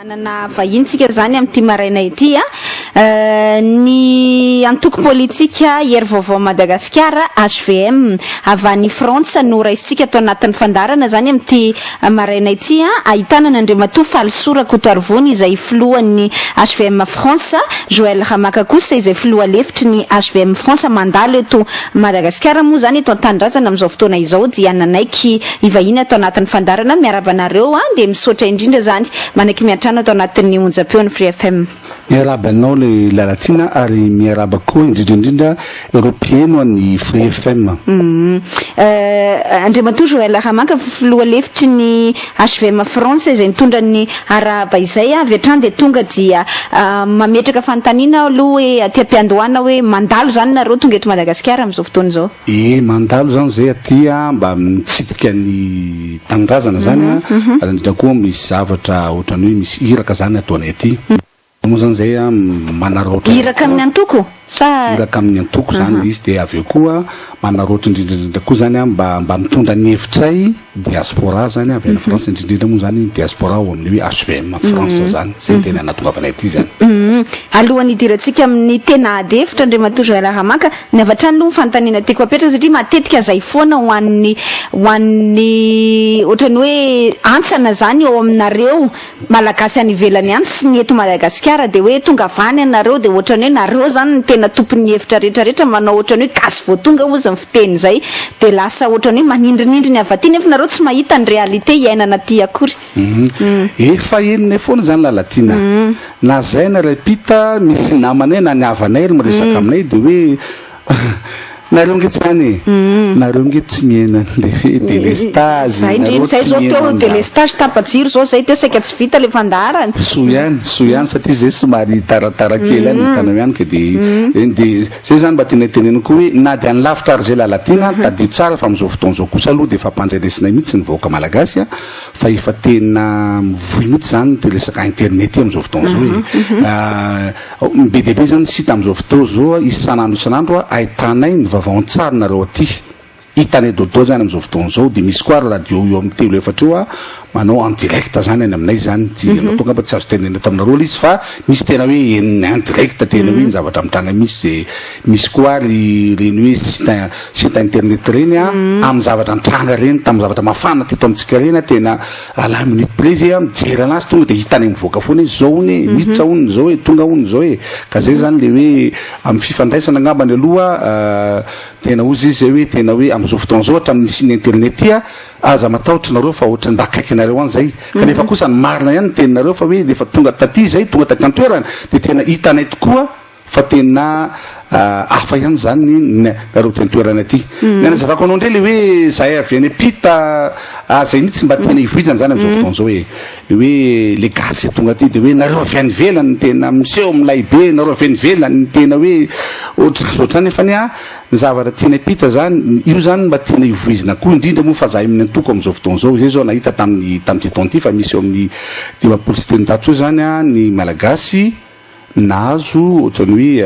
Manana vahintsika zany amin'ity maraina ity ny antoko politika hery vaovao Madagasikara HVM avy any Frantsa no raisitsika atao anatin'ny fandarana zany amin'ity maraina ity ahitana Nandriamatoa Falisoa Kotoarvony izay filohan'ny HVM France, Joël Ramaka kosa izay filoha lefitry ny HVM France mandalo eto Madagasikara moa zany eto an-tanindrazana amin'izao fotoana izao dia nanaiky ivahiny atao anatin'ny fandarana miarabanareo dia misaotra indrindra zany manaky miantrano atao anatin'ny onjam-peon'ny Free FM. Miarabanao le Lalatina ary miaraba koa indrindra Europeano any Free FM. Andriamatoa Joël Ramaka filoha lefitry ny HVM France izay nitondra ny araba izay avy hatrany dia tonga dia mametraka fanontaniana aloha hoe aty am-piandohana hoe mandalo zany nareo tonga eto Madagasikara amin'izao fotoana izao. Mandalo zany zay aty mba mitsidika ny tanindrazana zany ary indrindra koa misy zavatra ohatrany hoe misy iraka zany ataonay aty. Moa zany zay manaratra iraka amin'ny antoko sa iraka amin'ny antoko zany izy dia avy eo koa manaratra indrindra koa zany mba mitondra ny hevitray diaspora zany avy any France indrindra moa zany diaspora ao amin'ny hoe HVM France zany zay tena anatongavanay aty zany. Alohan'ny hidirantsika amin'ny tena ady hevitra Andriamatoa Joël Ramaka ny avy hatrany aloha fanontaniana tiako apetraka satria matetika zay foana ho an'ny ohatrany hoe antsana zany eo aminareo malagasy any ivelany any sy ny eto Madagasikara dia hoe tonga avany anareo dia ohatrany hoe nareo zany ny tena tompon'ny hevitra rehetrarehetra manao ohatrany hoe gasy voatonga ozy ny fiteny zay dia lasa ohatrany hoe manindrinindry ny avy aty nefa nareo tsy mahita ny realite iainana aty akory. Efa enina foana zany Lalatina na zay na repita misy namanay na ny havanay ry miresaka aminay dia hoe nareo nge tsany nareo nge tsy miena le hoe délestage zay indrindra zay zao teo délestage tapajiro zao zay teo saika tsy vita le fandarany so ihany satria zay somary taratara kely any hitanao ihany ka dia zay zany mba tena teneniko hoe na dia any lavitra ary zay Lalatina tadio tsara fa amin'izao fotoana zao kosa aloha dia efa ampandrenesinay mihitsy ny vahoaka malagasy fa efa tena mivoy mihitsy zany te resaka internet amin'izao fotoana zao be dia be zany sita amin'izao fotoana zao isanandro ahitanay ny vaovao-tsara nareo aty hitanay dodo zany amin'izao fotoana zao dia misy koa radio eo amin'ny telo efatra eo manao en direct zany any aminay zany anao tonga mba tsy azo tenena taminareo izy fa misy tena hoe en direct tena hoe ny zavatra mitranga misy koa reny hoe sita internet reny amin'ny zavatra nitranga reny tamin'ny zavatra mafana teto amintsika reny tena ala minute près zay mijery anazy tonga dia hitanay mivoaka foana zao one miditra onny zao hoe tonga onny zao hoe ka zay zany le hoe amin'ny fifandraisana angambany aloha tena ozy izy zay hoe tena hoe amin'izao fotoana zao hatramin'ny siny internet ty aza matahotra nareo fa ohatrany mba akaiky nareo any zay kanefa kosa ny marina ihany ny teninareo fa hoe rehefa tonga taty zay tonga taty antoerana dia tena hitanay tokoa fa tena hafa ihany zany nareo tentoerana aty nanazavako anao ndray le hoe zahay avy any apita zay mihitsy mba tena ivoizany zany amin'izao fotoana zao hoe le gasy tonga aty dia hoe nareo avy any velany tena miseho milay be nareo avy any velany tena hoe ohatrany nefa ny zavatra tiana apita zany io zany mba tena ivoizina koa indrindra moa fa zahay amin'ny antoko amin'izao fotoana zao zay zao nahita tamin'ity taona ity fa misy eo amin'ny 20 eo zany ny malagasy nahazo ohatrany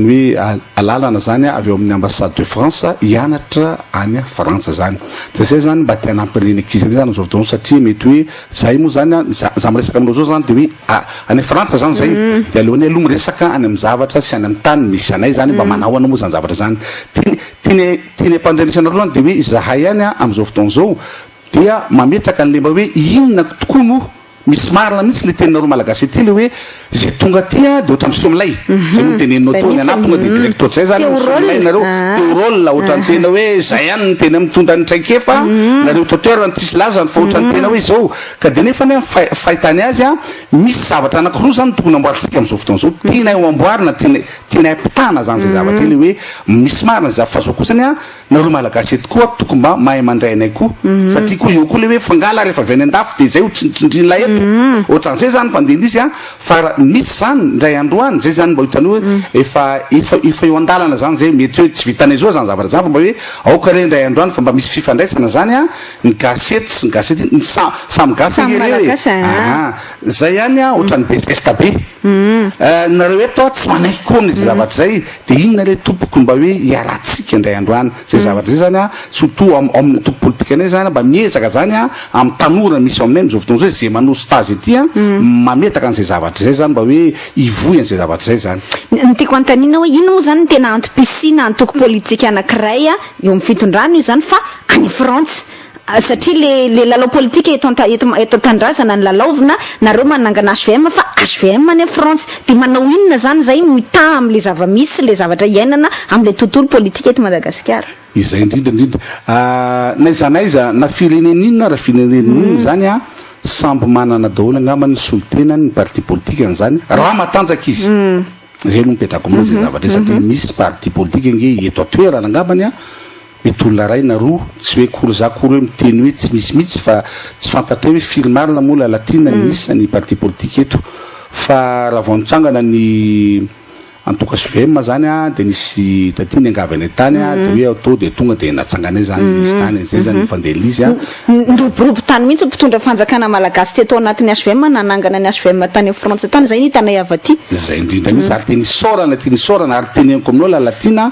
hoe alalana zany avy eo amin'ny ambassade de France hianatra any Frantsa zany dia zay zany mba tena ampireny ankizy zany amin'izao fotoana satria mety hoe zay moa zany za miresaka aminao zao zany dia hoe any Frantsa zany zay dia alohan'ny aloha miresaka any amin'ny zavatra sy any amin'ny tany misy anay zany mba manao anao moa zany zavatra zany tiany ampandrenesanareo zany dia hoe zahay ihany amin'izao fotoana zao dia mametraka an'le mba hoe inona tokoa moa misy marina mihitsy le teninareo malagasy aty le hoe zay tonga aty dia ohatrany miseho milay zay moa teneninao tao ny anahy tonga dia direct ohatr'izay zany miseho milay nareo teo rôle ohatrany tena hoe zay ihany ny tena mitondra ny traikefa nareo totoerana tsisy lazany fa ohatrany tena hoe zao ka dia nefa ny fahitany azy misy zavatra anankiroa zany tokony amboarintsika amin'izao fotoana zao tianay ho amboarina tianay ampitana zany zay zavatra le hoe misy marina za fa zao kosany nareo malagasy eto koa tokony mba mahay mandray anay koa satria koa eo koa le hoe fangala rehefa avy any an-dafy dia zay ho tsindrindrinilay eto ohatran'izay zany fandehan'izy fa misy zany ndray androany zay zany mba hitany hoe efa eo andalana zany zay mety hoe tsy vitanay zao zany zavatra zany fa mba hoe aoka re ndray androany fa mba misy fifandraisana zany ny gasety ny samy gasy ery zay ihany ohatrany bezesta be nareo eto tsy manaiky koa amin'izy zavatra zay dia inona le tompoko mba hoe hiaratsika indray androany zay zavatra zay zany a surtout amin'ny topo politika anay zany mba miezaka zany a amin'ny tanora misy aminay am'izao fotoana zay zay manao stage ety a mametaka an'izay zavatra zay zany mba hoe ivoy an'izay zavatra zay zany ny tiako antanina hoe ino moa zany ny tena antom-pisina antoko politika anankiray a eo amin'ny fitondrana io zany fa any France satria le lalao politika eto an-tandrazana ny lalaovina nareo manangana HVM fa HVM any France de manao inona zany zay mitaha am'le zava-misy le zavatra iainana am'le tontolo politika eto Madagasikara izay indrindra naizanaiza na firenen'inona raha firenen'inona zany a samby manana daholo angamba ny solotena ny parti politika zany raha matanjaka izy zay no mipetrako aminao zay zavatra satria misy parti politika nge eto atoerana angambany a mety olona ray na roa tsy hoe kory hoe miteny hoe tsy misy mihitsy fa tsy fantatra hoe firy marina moa la latina misy ny parti politique eto fa raha vao nitsangana ny antoko HVM zany a de nisy taty ny angavany tany a de hoe atao de tonga de natsanganay zany izy tany zay zany fandehily izy a ndroborobor tany mihitsy mpitondra fanjakana malagasy teto anatin'ny HVM nanangana ny HVM tany France tany zay nitanay avy aty zay indrindra mihitsy ary teny sorana ary teneniko aminao la latina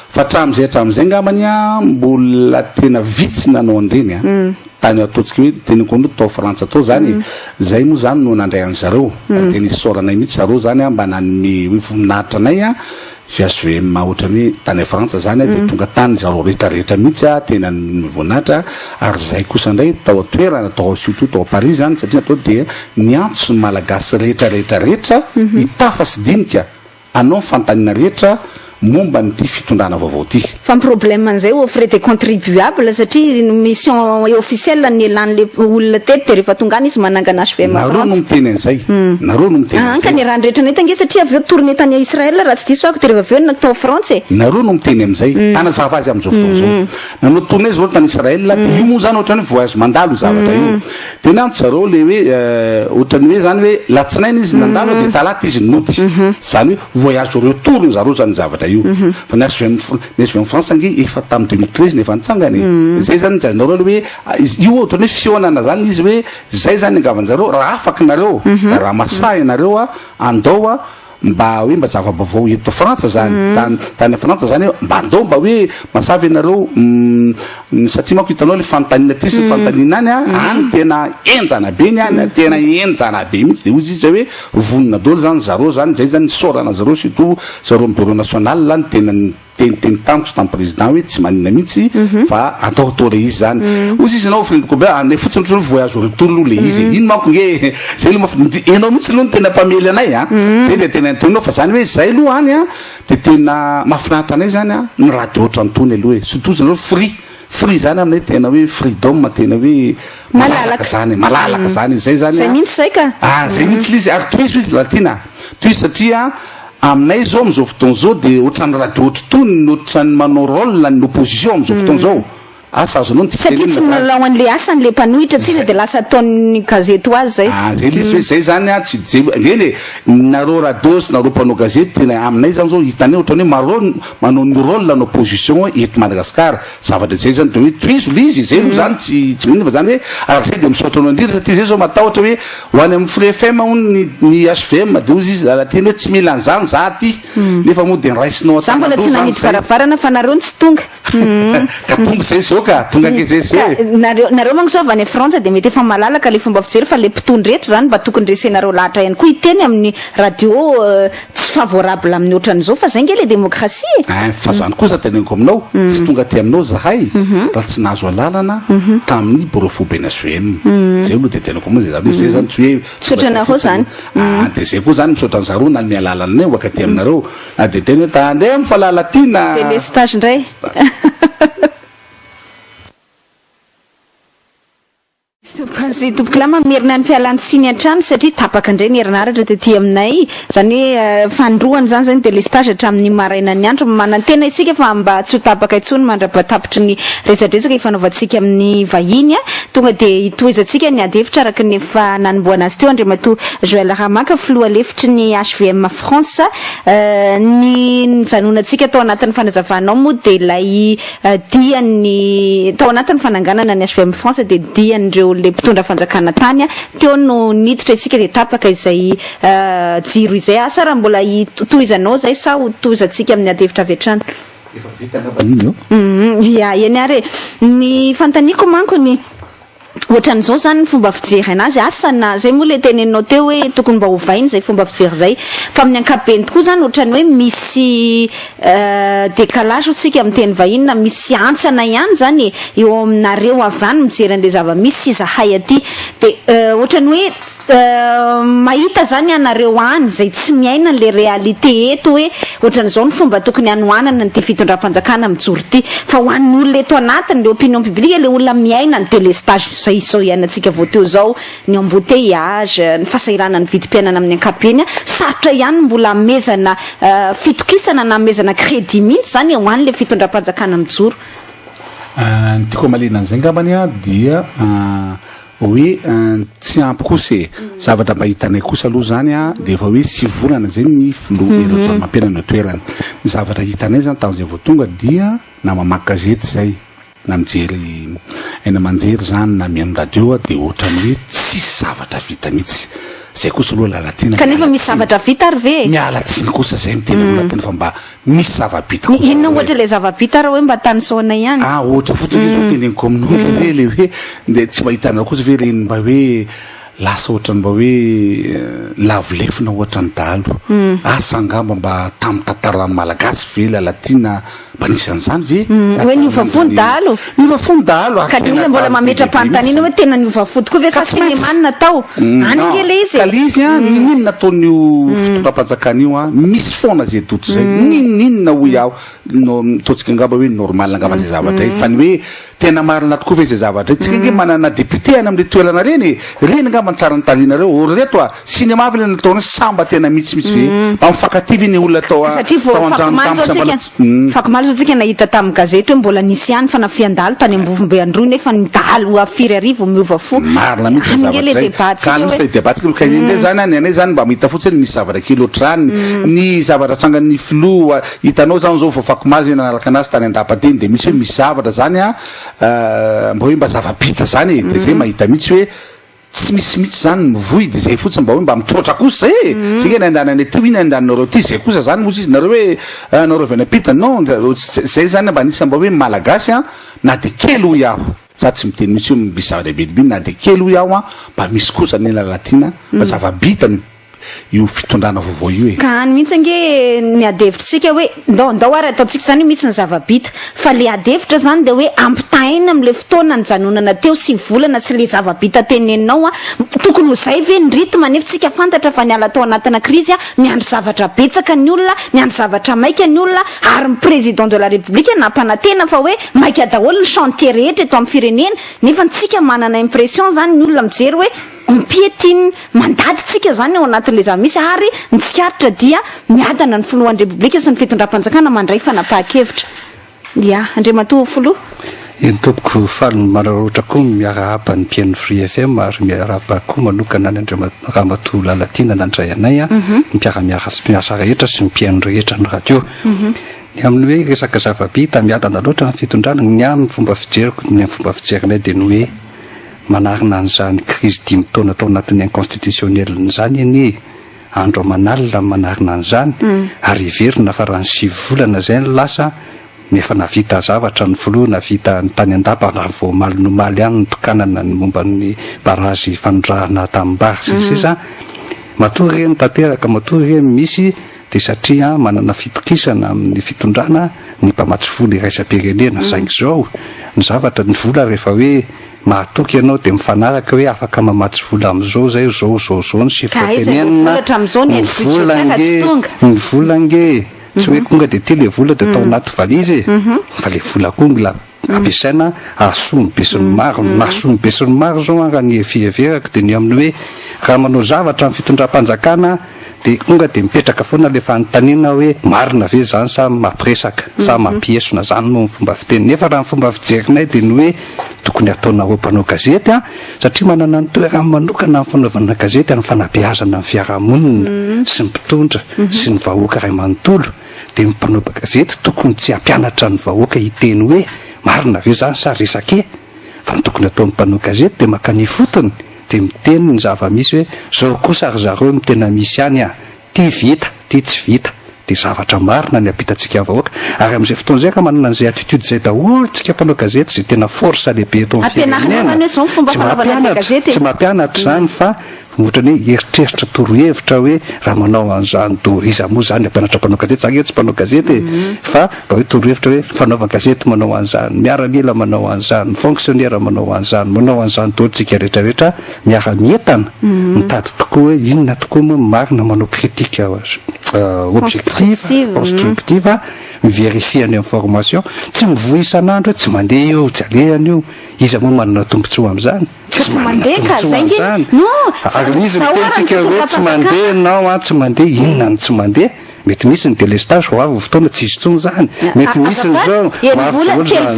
fa hatram'izay ngambany a mbola tena vitsy nanao andreny a tany ataontsika hoe teneniko aminao tao Frantsa tao zany zay moa zany no nandray an'zareo ary teny soranay mihitsy zareo zany a mba nanome hoe voninahitra anay a HVM ohatrany hoe tany Frantsa zany a de tonga tany zareo rehetrarehetra mihitsy a tena voninahitra ary zay kosa ndray tao atoerana tao surtout tao Paris zany satria atao de niantso ny malagasy rehetrarehetra hitafa sy dinika anao fantanina rehetra momba n'ity fitondrana vaovao ty fa ny problème an'izay offre des contribuables satria mission officielle ny elan'le olona teto de rehefa tonga any izy manangana HVM nareo no miteny an'izay nareo no miteny anka ny raha ndrehetra neta nge satria avy eo tourné tany Israël raha tsy diso ako de rehefa avy eo natao France nareo no miteny am'izay anazava azy am'izao fotoana zao nanao tourné zao tany Israël de io moa zany ohatrany voyage mandalo zavatra io de nantso zareo le hoe ohatrany hoe zany hoe latsinainy izy nandalo de talata izy nody zany hoe voyage retour ny zareo zany zavatra io fa ny HVM France nge efa tam 2013 nefa nitsangany zay zany jazanareo hoe io ohatrany hoe fionana zany izy hoe zay zany angavanjareo raha afaky nareo raha masahy nareo a andao a mba hoe mba zava-bavao eto Frantsa zany tany Frantsa zany mba andao mba hoe masavy anareo satria manko hitanao le fantanina ty sy fantanina any a any tena enjana be ny any tena enjana be mihitsy de ozy izy hoe vonina daholo zany zareo zany zay zany sorana zareo surtout zareo amin'ny bureau national ny tena teny tamiko sy tamin'ny président hoe tsy manina mihitsy fa atao le izy zany ozy izy anao friendiko be ane fotsiny otrany voyage retour lo le izy ino manko nge zay lo enao mihitsy aloha no tena mpamely anay a zay de tena antonao fa zany hoe zay aloha any a de tena mahafinaritra anay zany a ny radio oatra antony aloha e surtout zanao free zany aminay tena hoe freedom tena hoe malalaka zany zay zany zay mihitsy zay ka zay mihitsy lizy ary toy izy latina toy satria aminay zao am'izao fotoana zao de ohatrany radio ohatry tony ohatrany manao rôle ny opposition am'izao fotoana zao asa azonao satria tsy milalao an'le asany le mpanohitra tsika de lasa ataony gazety ho azy zay zay lizy hoe zay zany a tsy ngeny nareo radio sy nareo mpanao gazety tena aminay zany zao hitanay ohatrany hoe manao ny rôle ny opposition eto Madagasikara zavatra zay zany de hoe toizo lizy zay no zany tsy minina fa zany hoe ary zay de misaotra anao indrindra satria zay zao matahotra hoe ho any amin'ny Free FM hony ny HVM de ozy izy lalateny hoe tsy mila an'izany za ty nefa moa de nraisinao za mbola tsy nanidy varavarana fa nareo tsy tonga ka tonga zay zao ka tonga ke zay zao nareo manko zao avy any France de mety efa malalaka le fomba fijery fa le mpitondra eto zany mba tokony resenareo lahatra ihany koa hiteny amin'ny radio tsy favorable amin'ny ohatran'izao fa zay nge le démocratie fa zany kosa teneniko aminao tsy tonga ty aminao zahay raha tsy nahazo alalana tamin'ny bureau fobe HVM zay aloha de teneniko aminao zay zany zany tsy hoe misotranareo zany de zay koa zany misotran zareo na mialalana anay wakati aminareo na de teny hoe tandeha mifalalatina tele stage ndray sy tompoko lama merina ny fialantsiny an-trano satria tapaka indray ny herinaratra tetỳ aminay zany hoe fandroany zany de le stage hatramin'ny maraina ny andro manantena isika fa mba tsy ho tapaka intsony mandrapahatapitry ny resadresaka ifanaovantsika amin'ny vahiny a tonga de hitoezantsika ny adefitra araka ny efa nanomboana azy teo andriamatoa Joël Ramaka filoha lefitry ny HVM France ny janonantsika tao anatin'ny fanazavanao moa de ilay diany tao anatin'ny fananganana ny HVM France de dian'ireo le mpitondra fanjakana tany teo no niditra isika de tapaka izay jiro izay asa raha mbola toizanao zay sa toizantsika amin'ny adevitra avy hatrany efa vita ngabaniny io ia eny ary ny fantaniko manko ny ohatran'izao zany ny fomba fijery anazy asana zay moa le teneninao teo hoe tokony mba hovainy zay fomba fijery zay fa amin'ny ankapobeny tokoa zany ohatrany hoe misy décalage tsika amin'ny teny vahiny na misy antsana ihany zany eo aminareo avy any mijery an'le zava-misy zahay aty de ohatrany hoe mahita zany anareo any zay tsy miaina le réalité eto hoe ohatran'izao ny fomba tokony anoanana ny ty fitondram-panjakana mijoro ty fa ho an'ny olona eto anatiny le opinion publique le olona miaina ny délestage zay zao iainantsika vao teo zao ny embouteillage ny fahasairana ny vidim-piainana amin'ny ankapobeny sarotra ihany mbola amezana fitokisana na amezana crédit mihitsy zany ho an'le fitondram-panjakana mijoro ny tiako amalina an'izay ngambany a dia hoe tsy ampy kosa zavatra mba hitanay kosa aloha zany a de efa hoe sy volana zay ny filoha erotsony mampianana toerana ny zavatra hitanay zany tamin'izay vao tonga dia na mamaky gazety zay na mijery ena manjery zany na mihaino radio de ohatrany hoe tsisy zavatra vita mihitsy zay kosa aloha lalatina kanefa misy zavatra vita ary ve mialatsiny kosa zay miteny olona tena fa mba misy zavabita inona ohatra le zavabita raha hoe mba tanysoana ihany ohatra fotsiny izy ho teneniko aminao hoe le hoe de tsy mahitana kosa ve reny mba hoe lasa ohatrany mba hoe lavolefina ohatrany dalo asangamba mba tamin'ny tantarany malagasy ve lalatina mba nisy an'izany ve hoe niovafony dalo niovafony dalo ka ny olona mbola mametra-panontaniana hoe tena niovafody koa ve sa sy nemanina tao any le izy kala izy a ninona ataon'io fitondram-panjakana io a misy foana zay toto zay ninona ho iaho totsika angamba hoe normal angamba zay zavatra fa ny hoe tena marina tokoa ve zay zavatra tsika nge manana député any am'le toerana reny ngamba tsara ny talinareo or reto a cinéma vy le nataony samba tena mitsymitsy ve mba mifankativy ny olona atao satria fakomaly zao tsika nahita tamin'ny gazety hoe mbola nisy ihany fa nafiandalo tany ambovombe androy nefa midalo afiry arivo miova fo marina mihitsy zavatra debatsika ka inde zany any anay zany mba mahita fotsiny misy zavatra kely ohatrany ny zavatra tsangan'ny filoha hitanao zany zao fakomazy nanaraka anazy tany andapateny de misy hoe misy zavatra zany a mba hoe mba zavabita zany de zay mahita mihitsy hoe tsy misy mihitsy zany mivoy de zay fotsiny mba hoe mba mitsotra kosa zay sika ny andanany teo iny andanareo ty zay kosa zany mosy izy nareo hoe nareo venapita non zay zany mba nisa mba hoe malagasy a na de kely ho iaho za tsy miteny mihitsy hoe misy zavatra na de kely ho iaho a mba misy kosa ny lalatina mba zavabita io fitondrana vaovao io ka any mihitsy ange ny adevitritsika hoe ndao ary ataotsika zany mihitsy ny zavabita fa le adevitra zany de hoe ampitaina am'le fotoana ny janonana teo sy volana sy le zavabita teneninao a tokony ho zay ve ny rytme nefa tsika fantatra fa niala tao anatina krizy a miandry zavatra betsaka ny olona miandry zavatra maika ny olona ary ny président de la république nampanantena fa hoe maika daholo ny chantier rehetra eto amin'ny firenena nefa tsika manana impression zany ny olona mijery hoe mpietiny mandady tsika zany ao anatin'le zava-misy ary nitsikaritra dia miadana ny filohan'ny repoblika sy ny fitondram-panjakana mandray fanapahan-kevitra ia andriamatoa filoha iny tompoko faly mararotra koa miarahaba ny mpiaino Free FM ary miarahaba koa manokana ny Ramatoa Lalatina nandray anay a mpiara-miasa rehetra sy mpiaino rehetra ny radio ny amin'ny hoe resaka zavabita miadana loatra ny fitondrana ny amin'ny fomba fijeriko ny fomba fijerinay de ny hoe manarina an'izany crise 10 taona tao anatin'ny inconstitutionnel n'izany eny andro manalina manarina an'izany ary iverina fa raha ny 7 volana zay ny lasa nefa navita zavatra ny filoha navita ny tany andapa raha vao malinomaly ihany nitokanana ny momba ny barazy fanondrahana tambary sisa matoa reny tanteraka matoa reny misy de satria manana fitokisana amin'ny fitondrana ny mpamatsy vola iraisam-pirenena saingy zao ny zavatra ny vola rehefa hoe mahatoky ianao de mifanaraka hoe afaka mamatsy vola am'izao zay zao ny sifatenenina ny vola nge tsy hoe konga de ty le vola de tao anaty valizy fa le vola koa mila ampiasaina asomy be sy ny maro nasomy be sy ny maro zao raha ny fieveraka de ny amin'ny hoe raha manao zavatra amin'ny fitondram-panjakana de konga de mipetraka foana le fanontaniana hoe marina ve zany sa mampiresaka sa mampiesona zany moa ny fomba fiteny nefa raha ny fomba fijerinay de ny hoe tokony ataonareo mpanao gazety a satria manana ny toerana manokana amin'ny fanaovana gazety amin'ny fanabeazana ny fiarahamonina sy ny mpitondra sy ny vahoaka ray manontolo de ny mpanao gazety tokony tsy hampianatra ny vahoaka hiteny hoe marina ve zany sa resake fa ny tokony ataon'ny mpanao gazety de makany fotony de miteny ny zava-misy hoe zao kosa ary zareo ny tena misy ihany a ty vita ty tsy vita de zavatra marina ny apitantsika vahoaka ary amin'izay fotoana zay ka manana an'izay attitude zay daholo tsika mpanao gazety zay tena force lehibe eto tsy mampianatra zany fa ohatrany hoe eritreritra torohevitra hoe raha manao an'izany do iza moa zany ampianatra mpanao gazety zany tsy mpanao gazety fa mba hoe torohevitra hoe fanaova gazety manao an'izany miaramila manao an'izany fonctionnaire manao an'izany manao an'izany do tsika rehetrarehetra miara-mientana mitady tokoa hoe inona tokoa moa marina manao critique objectif constructive mivérifie ny information tsy mivoa isan'andro hoe tsy mandeha io tsy alehany io iza moa manana tombontsoa amin'izany tsy mandeha ka zay ary izy mitentsika hoe tsy mandeha nao tsy mandeha inona ny tsy mandeha mety misy ny délestage ho avy fotoana tsy izy tsony zany mety misy nyzao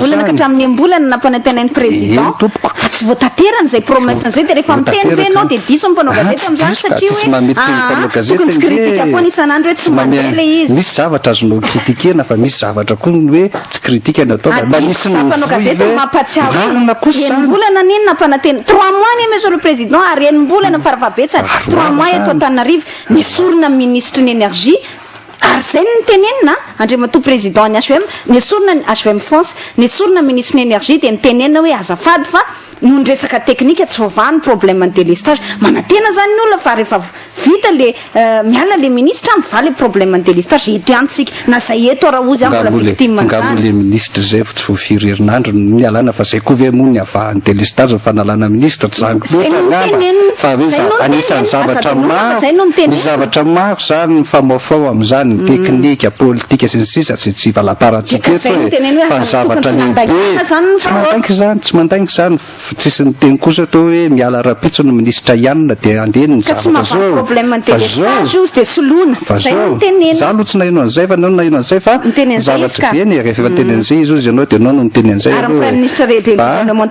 volana ka hatramin'ny ambolana nampanantenain'ny président fa tsy voataterany zay promesse zay de rehefa miteny ve anao de diso mpanao gazety am'izany satria hoe critique foana isan'andro hoe tsy mandeha le izy misy zavatra azonao critikena fa misy zavatra koa hoe tsy critique natao manisy mpanao gazety mampatsiaro enim-bolana niny nampanantena 3 mois ni monsieur le président ary enim-bolana faravabetsany 3 mois eto Antananarivo nisorona ministre ny énergie ary zay ny tenenina Andriamatoa président ny HVM nisorona ny HVM France nisorona ministre ny énergie de nitenenina hoe azafady fa noho ny resaka teknika tsy voavaha ny problème ny délestage manantena zany ny olona fa rehefa vita le miala le ministre miva le problème ny délestage eto antsika na zay eto raha ozy mbola victime zany le ministre zay tsy voafiry herinandro ny alana fa zay koa ve moa ny avahan'ny délestage fanalana ministre tsy zany fa anisan'ny zavatra maro zany ny famaofao amin'izany ny teknika politika sy ny sisa tsy valaparantsika eto fa ny zavatra lehibe tsy mandaingy zany tsisy ny teny kosa atao hoe miala rapitso no ministra ianina de andeny ny zavatra zao fa zao za aloha tsy nahino an'izay fa nao nahino an'izay fa zavatra be ny rehefa teny an'izay izy ozy ianao de nao no niteny an'izay rehefa ianao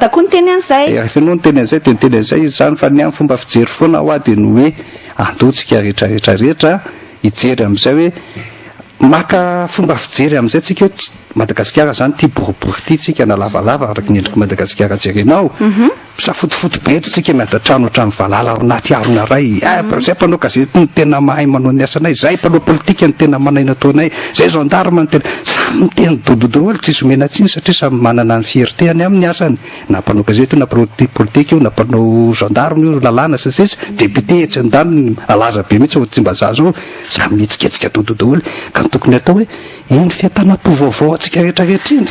niteny an'izay de niteny an'izay izy zany fa ny amin'ny fomba fijery foana ho ady no hoe andotsika rehetrarehetra hijery amin'izay hoe maka fomba fijery amin'izay tsika hoe Madagasikara zany ty boribory ty tsika na lavalava araky ny endriky Madagasikara jerenao sa fotifoty be eto tsika miadatrano trano valala ao anaty arona ray zay mpanao gazety ny tena mahay manao ny asanay zay mpanao politika ny tena manaina ataonay zay gendarme ny tena samy miteny dododo olo tsisy omena tsiny satria samy manana ny fierté any amin'ny asany na mpanao gazety io na politika io na mpanao gendarme io lalàna sasisa député etsy andany alaza be mihitsy tsy mba zazo samy mitsiketsika dododo olo ka tokony atao hoe iny fiatanam-po vaovao atsika rehetrarehetra iny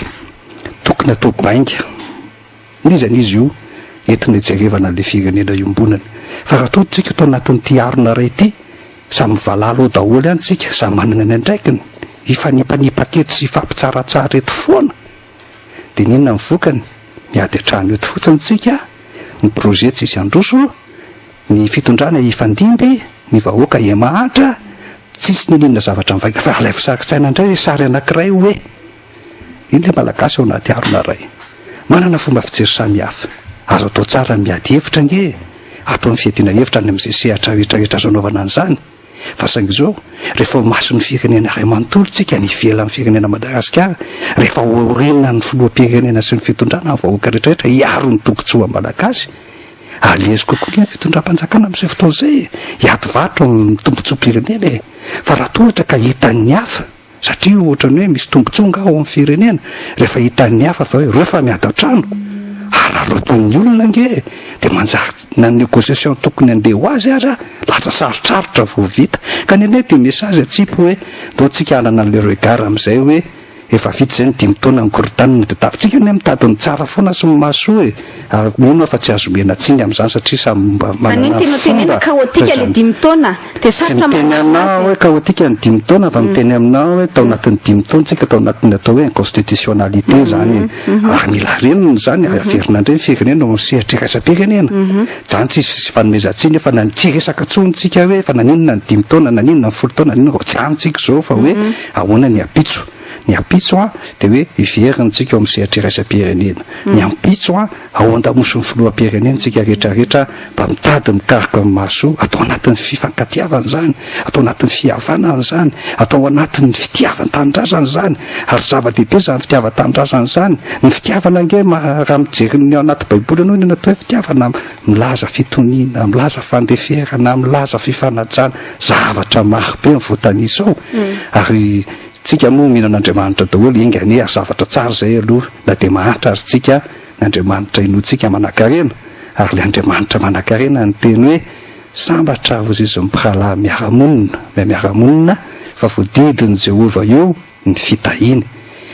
tokony atao bainga nizany izy io entina ijerevana le firenena iombonana fa raha toa tsika atao anatin'ity arona ray ity samy valalo ao daholo ihany tsika samy manana ny andraikiny hifanipanipa teto sy fampitsaratsara eto foana de ninona mivokany miady atrano eto fotsiny tsika ny projet tsisy androso ny fitondrana ifandimby ny vahoaka emahatra tsisy nininona zavatra mivaika fa alay fisarikitsaina indray sary anankiray hoe iny le malagasy ao anaty arona ray manana fomba fijery samihafa azo atao tsara miady hevitra nge atao ny fiadiana hevitra any amin'izay sehatra rehetrarehetra azo anaovana an'izany fa saingy izao rehefa maso ny firenena iray manontolo tsika ny ivela amin'ny firenena Madagasikara rehefa orinina ny filoham-pirenena sy ny fitondrana ny vahoaka rehetrarehetra hiaro ny tombontsoa malagasy alezy kokoa ny fitondram-panjakana amin'izay fotoana izay hiady varotra ny tombontsoam-pirenena fa raha tohatra ka hitan'ny hafa satria ohatra ny hoe misy tombotsonga ao amin'ny firenena rehefa hitan'ny hafa fa hoe rehefa miady an-trano araroton'ny olona nge de manjary na négociation tokony andeha ho azy aza lasa sarotrarotra vao vita ka ny anay de message atsipy hoe do tsika anana le regard amin'izay hoe efa vita zay ny 10 taona ny korotanina de tavintsika ny mitady ny tsara foana sy mahasoa ary mino fa tsy azo mena tsiny amin'izany satria samy mba manana kaotika le 10 taona de sarotra miteny aminao hoe kaotika ny 10 taona fa miteny aminao hoe tao anatin'ny 10 taona tsika tao anatin'ny atao hoe inconstitutionnalité zany ary mila reniny zany averina indray ny firenena no sehatra iraisam-pirenena zany tsisy fanomezantsiny fa na tsy resaka tsonitsika hoe fa naninona ny 10 taona naninona ny 10 taona naninona tsy antsika zao fa hoe ahoana ny apitso ny ampitso dia hoe iverintsika eo amin'ny sehatra iraisam-pirenena ny ampitso ao an-damosy ny filoam-pirenentsika rehetrarehetra mba mitady mikaroka amin'ny mahasoa atao anatin'ny fifankatiavana zany atao anatin'ny fihavanana zany atao anatin'ny fitiavan-tanindrazana zany ary zava-dehibe zany fitiavan-tanindrazana zany ny fitiavana nge raha mijery anaty baiboly anao ny natao hoe fitiavana milaza fitoniana milaza fandeferana milaza fifanajana zavatra maro be ny voatanisa ao ary tsika moa mihinan'Andriamanitra daholo ingane ary zavatra tsara zay aloha na dia mahantra ary tsika n'Andriamanitra inoantsika manan-karena ary le Andriamanitra manan-karena ny teny hoe sambatra ho izy mipiralahy miara-monina fa voadidiny Jehova eo ny fitahiny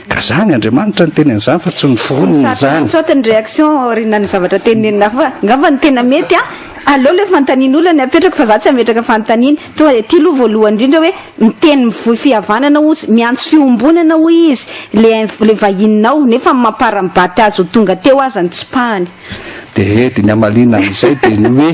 ka zany Andriamanitra ny teny an'izany fa tsy ny foronina zany sotany réaction rina ny zavatra tenenina fa ngamba ny tena mety aleo le fanontaniana olona ny apetraka fa za tsy ametraka fanontaniana tonga dia ty aloha voalohany indrindra hoe miteny mivoy fihavanana ozy miantso fiombonana ho izy le vahininao nefa mampara-mibaty azy ho tonga teo azy ny tsy pahany dia ny amalina amin'izay dia ny hoe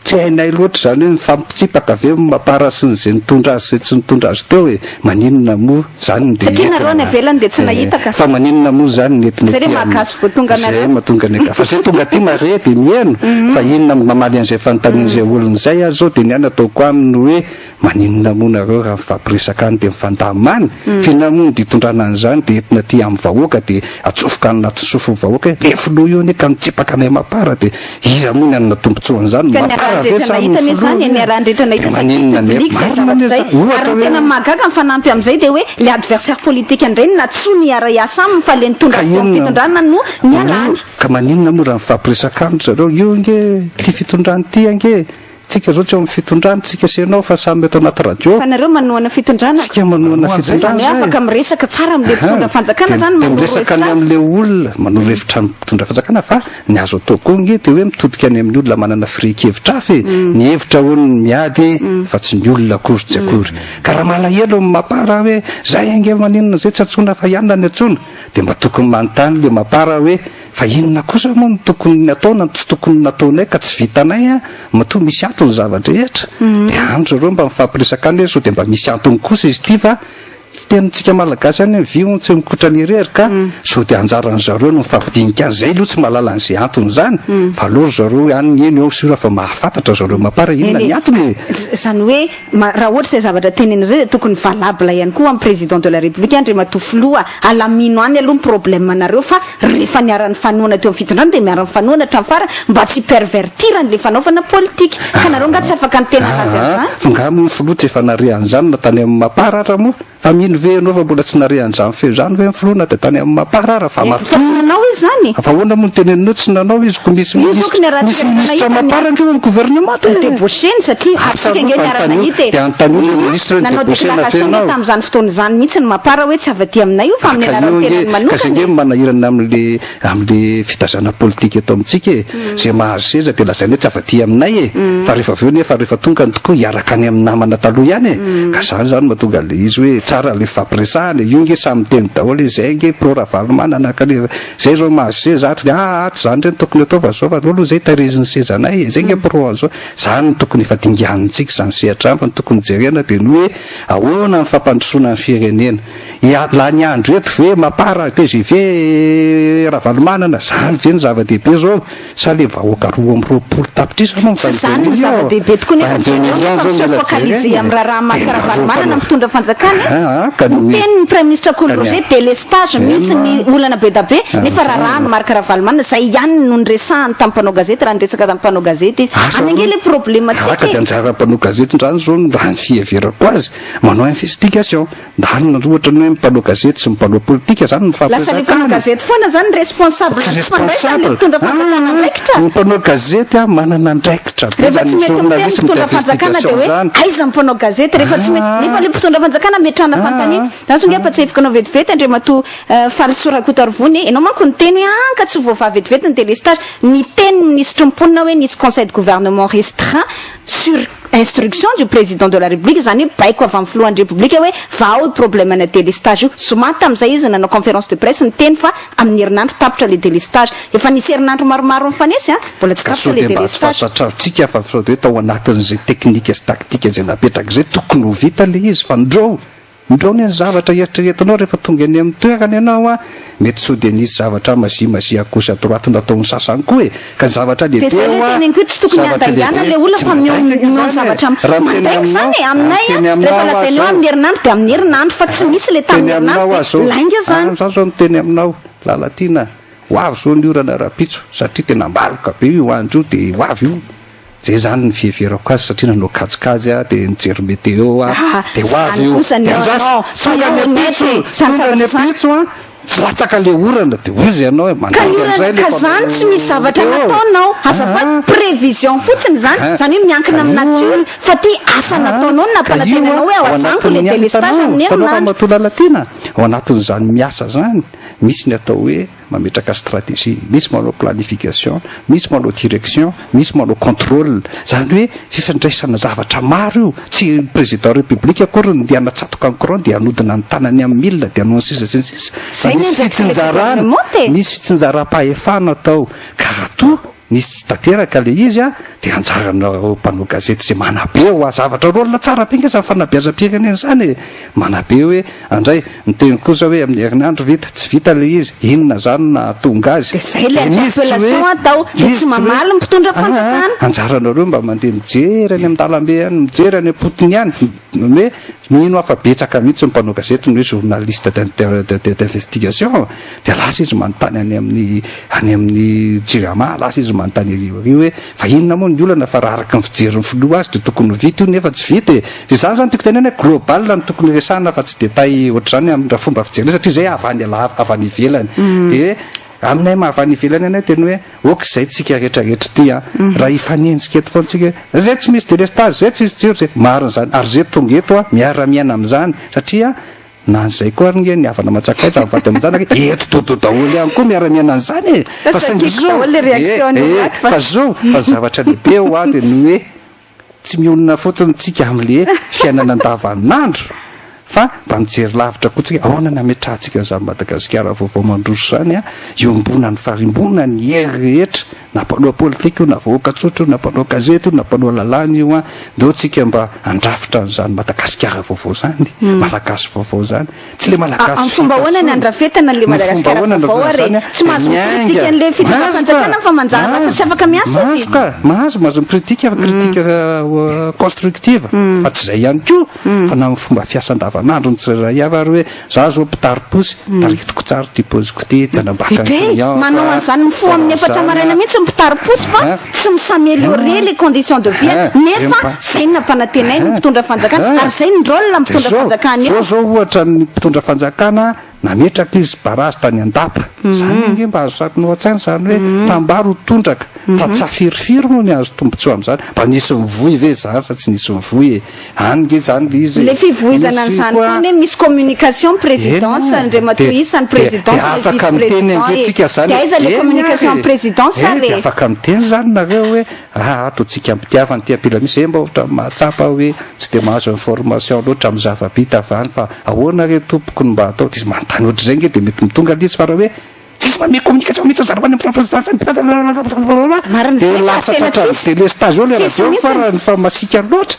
tsy hainay loatra zany hoe mifampitsiapaka ave mampara sy zay nitondra azy zay tsy nitondra azy teo hoe maninona moa zany satria nareo ny avelany dia tsy nahitaka fa maninona moa zany zay mahakasy voatonga zay mahatonga ny fa zay tonga ty mare dia mihaino fa inona mamaly an'izay fanontanian'izay olona zay azy zao dia ny any ataoko aminy hoe maninona moa nareo raha mifampiresaka any dia mifandamany fihinona moa dia hitondrana an'izany dia entina ty amin'ny vahoaka dia atsofoka any anaty sofo vahoaka hoe filoha io ane ka mitsipaka anay mapara dia iza moa ny anona tombontsoany zany ary tena mahagaga mifanampy amin'izay dia hoe le adversaire politique indray natsoa ny ara-iasa fa le nitondra azy tao fitondrana no nialany ka maninona moa raha mifampiresaka aminy zareo io nge ty fitondrany ty ange tsika zao tsy eo amin'ny fitondrana tsika senao fa samy eto anaty radio fa nareo manoana fitondrana tsika manoana fitondrana afaka miresaka tsara amin'le mpitondra fanjakana zany miresaka ny amin'le olona manoro hevitra mpitondra fanjakana fa ny azo atao koa nge dia hoe mitodika any amin'ny olona manana firehikevitra afy ny hevitra hono miady fa tsy ny olona akory tsy akory ka raha malahelo mapara hoe zay ange maninona zay tsy atsona fa ianona ny atsona dia mba tokony manontany le mapara hoe fa inona kosa moa ny tokony nataona tsy tokony nataonay ka tsy vitanay matoa misy antony zavatra rehetra dia andro zareo mba mifampiresaka any so dia mba misy antony kosa izy ty fa tenitsika malagasy any vio tsy mikotra ny irery ka so dia anjaran'ny zareo no mifampidinika any zay aloha tsy mahalala an'izay antony zany fa aloha zareo any eny eo sura fa mahafantatra zareo mapara inona ny antony zany hoe raha ohatra izay zavatra tenena zay dia tokony valable ihany koa amin'ny président de la république Andriamatoa Filoha alamino any aloha ny problème nareo fa rehefa niara-ny fanoana teo amin'ny fitondrana dia miara-ny fanoana hatramin'ny farany mba tsy pervertirany le fanaovana politique ka nareo nga tsy afaka ny tena azy azany fongamo Filoha tsy efa nare an'izany na tany amin'ny mapara ara moa fa mino ve anao fa mbola tsy nare an'izany feo zany ve Filoha na dia tany amin'ny mapara ara fa fa tsy nanao izy zany fa ahoana moa ny teneninao tsy nanao izy ko misy ministre mapara nkeo amin'ny gouvernement débaucheny satria atsika nge niara-nahita dia antany ministre nanao déclaration tamin'izany fotoana izany mihitsy ny mapara hoe tsy avy aminay io fa amin'ny alalan'ny tenany manokana ka zay nge manahirana amin'le fitazana politika eto amintsika zay mahazo seza dia lazainy hoe tsy avy aminay fa rehefa aveo nefa rehefa tonga ny tokoa hiaraka any amin'ny namana taloha ihany ka zany mahatonga le izy hoe tsara le fampiresahana io nge samy teny daholo zay nge pro Ravalomanana ka zay zao mahazo seza ato dia tsy zany reny tokony atao fa zao fa aloha zay tahiriziny sezanay zay nge pro zao zany tokony efa dinganitsika zany sehatra fa ny tokony jerena dia ny hoe ahoana ny fampandrosoana ny firenena la ny andro eto ve mapara PGV Ravalomanana zany ve ny zava-dehibe zao sa le vahoaka 2 tapitrisa moa zany ny zava-dehibe tokoa nefa tsy focaliser amin'ny raha marika Ravalomanana mitondra fanjakana teny ny prime ministre Coly Roger délestage misy ny olana be da be nefa raha no marika Ravalomanana zay ihany no niresahany tamin'ny mpanao gazety raha niresaka tamin'ny mpanao gazety izy any ange le problématsika ka dia anjara mpanao gazety ndrany zao raha ny fiheverako azy manao investigation ndany ohatra ny hoe mpanao gazety sy mpanao politika zany lasa le mpanao gazety foana zany responsable le mitondra fanjakana ndraikitra mpanao gazety manana ndraikitra rehefa tsy mety miteny mitondra fanjakana dia hoe aiza mpanao gazety rehefa tsy mety nefa le mpitondra fanjakana metrana fantaniana zaso nge patsefikanao vetivety Andriamatoa Faly Sorakotarvony ianao manko niteny hoe ka tsy voavavy vetivety ny délestage niteny ministre mponina hoe nisy conseil de gouvernement restreint sur instruction du président de la république zany hoe baiko avy amin'ny filohan'ny république hoe va ao problème na délestage io somata amin'izay izy nanao conférence de presse niteny fa amin'ny herinandro tapitra le délestage efa nisy herinandro maromaro mifanesy mbola tsy tapitra le délestage tsika fa hoe tao anatin'izay teknika sy taktika zay napetraka zay tokony ho vita le izy fa ndreo indrony ny zavatra eritreretinao rehefa tonga any amin'ny toerana ianao a mety so de nisy zavatra mazimazia akosa droite nataon'ny sasany koa e ka ny zavatra lehibe tsy tokony andaiana le olona fa miona zavatra mandaika zany aminay rehefa lazainao amin'ny herinandro de amin'ny herinandro fa tsy misy le tamin'ny herinandro lainga zany zany zao miteny aminao lalatiana hoavy zao ny orana rapitso satria tena mbaloka be io andro io de hoavy io zay zany ny fieverako azy satria nanao kajikajy a de nijery meteo a de hoavy io de andraso tonga ny apitso a tsy latsaka le orana de ozy ianao ka zany tsy misy zavatra nataonao azafady prévision fotsiny zany hoe miankina amin'ny natiora fa ty asa nataonao nampanantenanao hoe ao ajaniko le délestage amin'ny herinandro matolalatina ao anatin'izany miasa zany misy ny atao hoe mametraka stratégie, misy manao planification, misy manao direction, misy manao contrôle. Zany hoe fifandraisana zavatra maro io. Tsy président république akory ndeha anatsatoka ny courant dia anodina ny tanany amin'ny milina dia anao sisa. Misy fitsinjaram-pahefana atao karato nisy tsy tanteraka le izy a dia anjarana mpanao gazety zay manabe ho zavatra rôlina tsara be nge zany fanabeazam-pirenena zany manabe hoe andray miteny kosa hoe amin'ny herinandro vita tsy vita le izy inona zany na tonga azy zay le interpellation atao tsy mamaly mpitondra fanjakana anjaranareo mba mandeha mijery any amin'ny dalambe any mijery any am-potony any hoe nino afa betsaka mihitsy mpanao gazety ny hoe journaliste d'investigation dia lasa izy manontany any amin'ny jirama lasa izy manontany io hoe fa inona moa ny olana fa raha araka ny fijeriny filoha azy dia tokony vita io nefa tsy vita dia zany zany tiako tenena hoe global ny tokony resahana fa tsy détail ohatr'izany amin'ny fomba fijerena satria zay avany ivelany dia aminay mahavany ivelany anay teny hoe okizay tsika rehetrarehetra ty a raha ifanenjika eto foantsika zay tsy misy délestage zay tsy misy jiro zay mariny zany ary zay tonga eto a miara-miaina amin'izany satria na an'izay koa ary ny havana matsakay za mivady amin'izany eto toto daholo ihany koa miara-miaina an'izany fa zao fa zavatra lehibe ho a dia ny hoe tsy mionona fotsiny tsika amin'le fiainana andavanandro fa mba mijery lavitra koa tsika ahoana nametrahantsika zany Madagasikara vaovao mandroso zany a iombona ny farimbona ny hery rehetra na mpanao politika io na vahoaka tsotra io na mpanao gazety io na mpanao lalàna io a ndeo tsika mba andrafitra n'izany Madagasikara vaovao zany malagasy vaovao zany tsy le malagasy amin'ny fomba ahoana ny andrafetana le Madagasikara vaovao ary tsy mahazo kritika an'le fitondram-panjakana fa manjara asa tsy afaka miasa izy mahazo mikritika constructive fa tsy zay ihany koa fa na amin'ny fomba fiasan-davanandro ny tsirairay avy ary hoe za zao mpitary posy taritiko tsara ty poziko ty janambaka manao an'izany mifoha amin'ny efatra maraina mihitsy mpitary posy fa tsy misaméliorer les conditions de vie nefa zay nampanantenay ny mpitondra fanjakana ary zay ny rôle mpitondra fanjakana zao ohatra ny mpitondra fanjakana nametraka izy barazy tany andapa zany nge mba azo sarinao an-tsaina zany hoe tambaro tondraka fa tsy afirifiry moa ny azo tombontsoa amin'izany mba nisy mivoy ve zany sa tsy nisy mivoy e any nge zany le izy le fivoizana n'izany koa hoe misy communication présidence ndre matoisa ny présidence le afaka miteny antsika zany aiza le communication en présidence ary afaka miteny zany nareo hoe ataontsika ampitiavany ty apila misy zay mba ohatra mahatsapa hoe tsy de mahazo information loatra amin'ny zava-bita avany fa ahoana re tompokony mba atao izy manontany ohatra zay nge dia mety mitonga lizy fa raha hoe tsisy manome communication mihitsy zarabany amin'ny présidence dia lasa tratrany délestage eo le raha fa raha ny fa masika loatra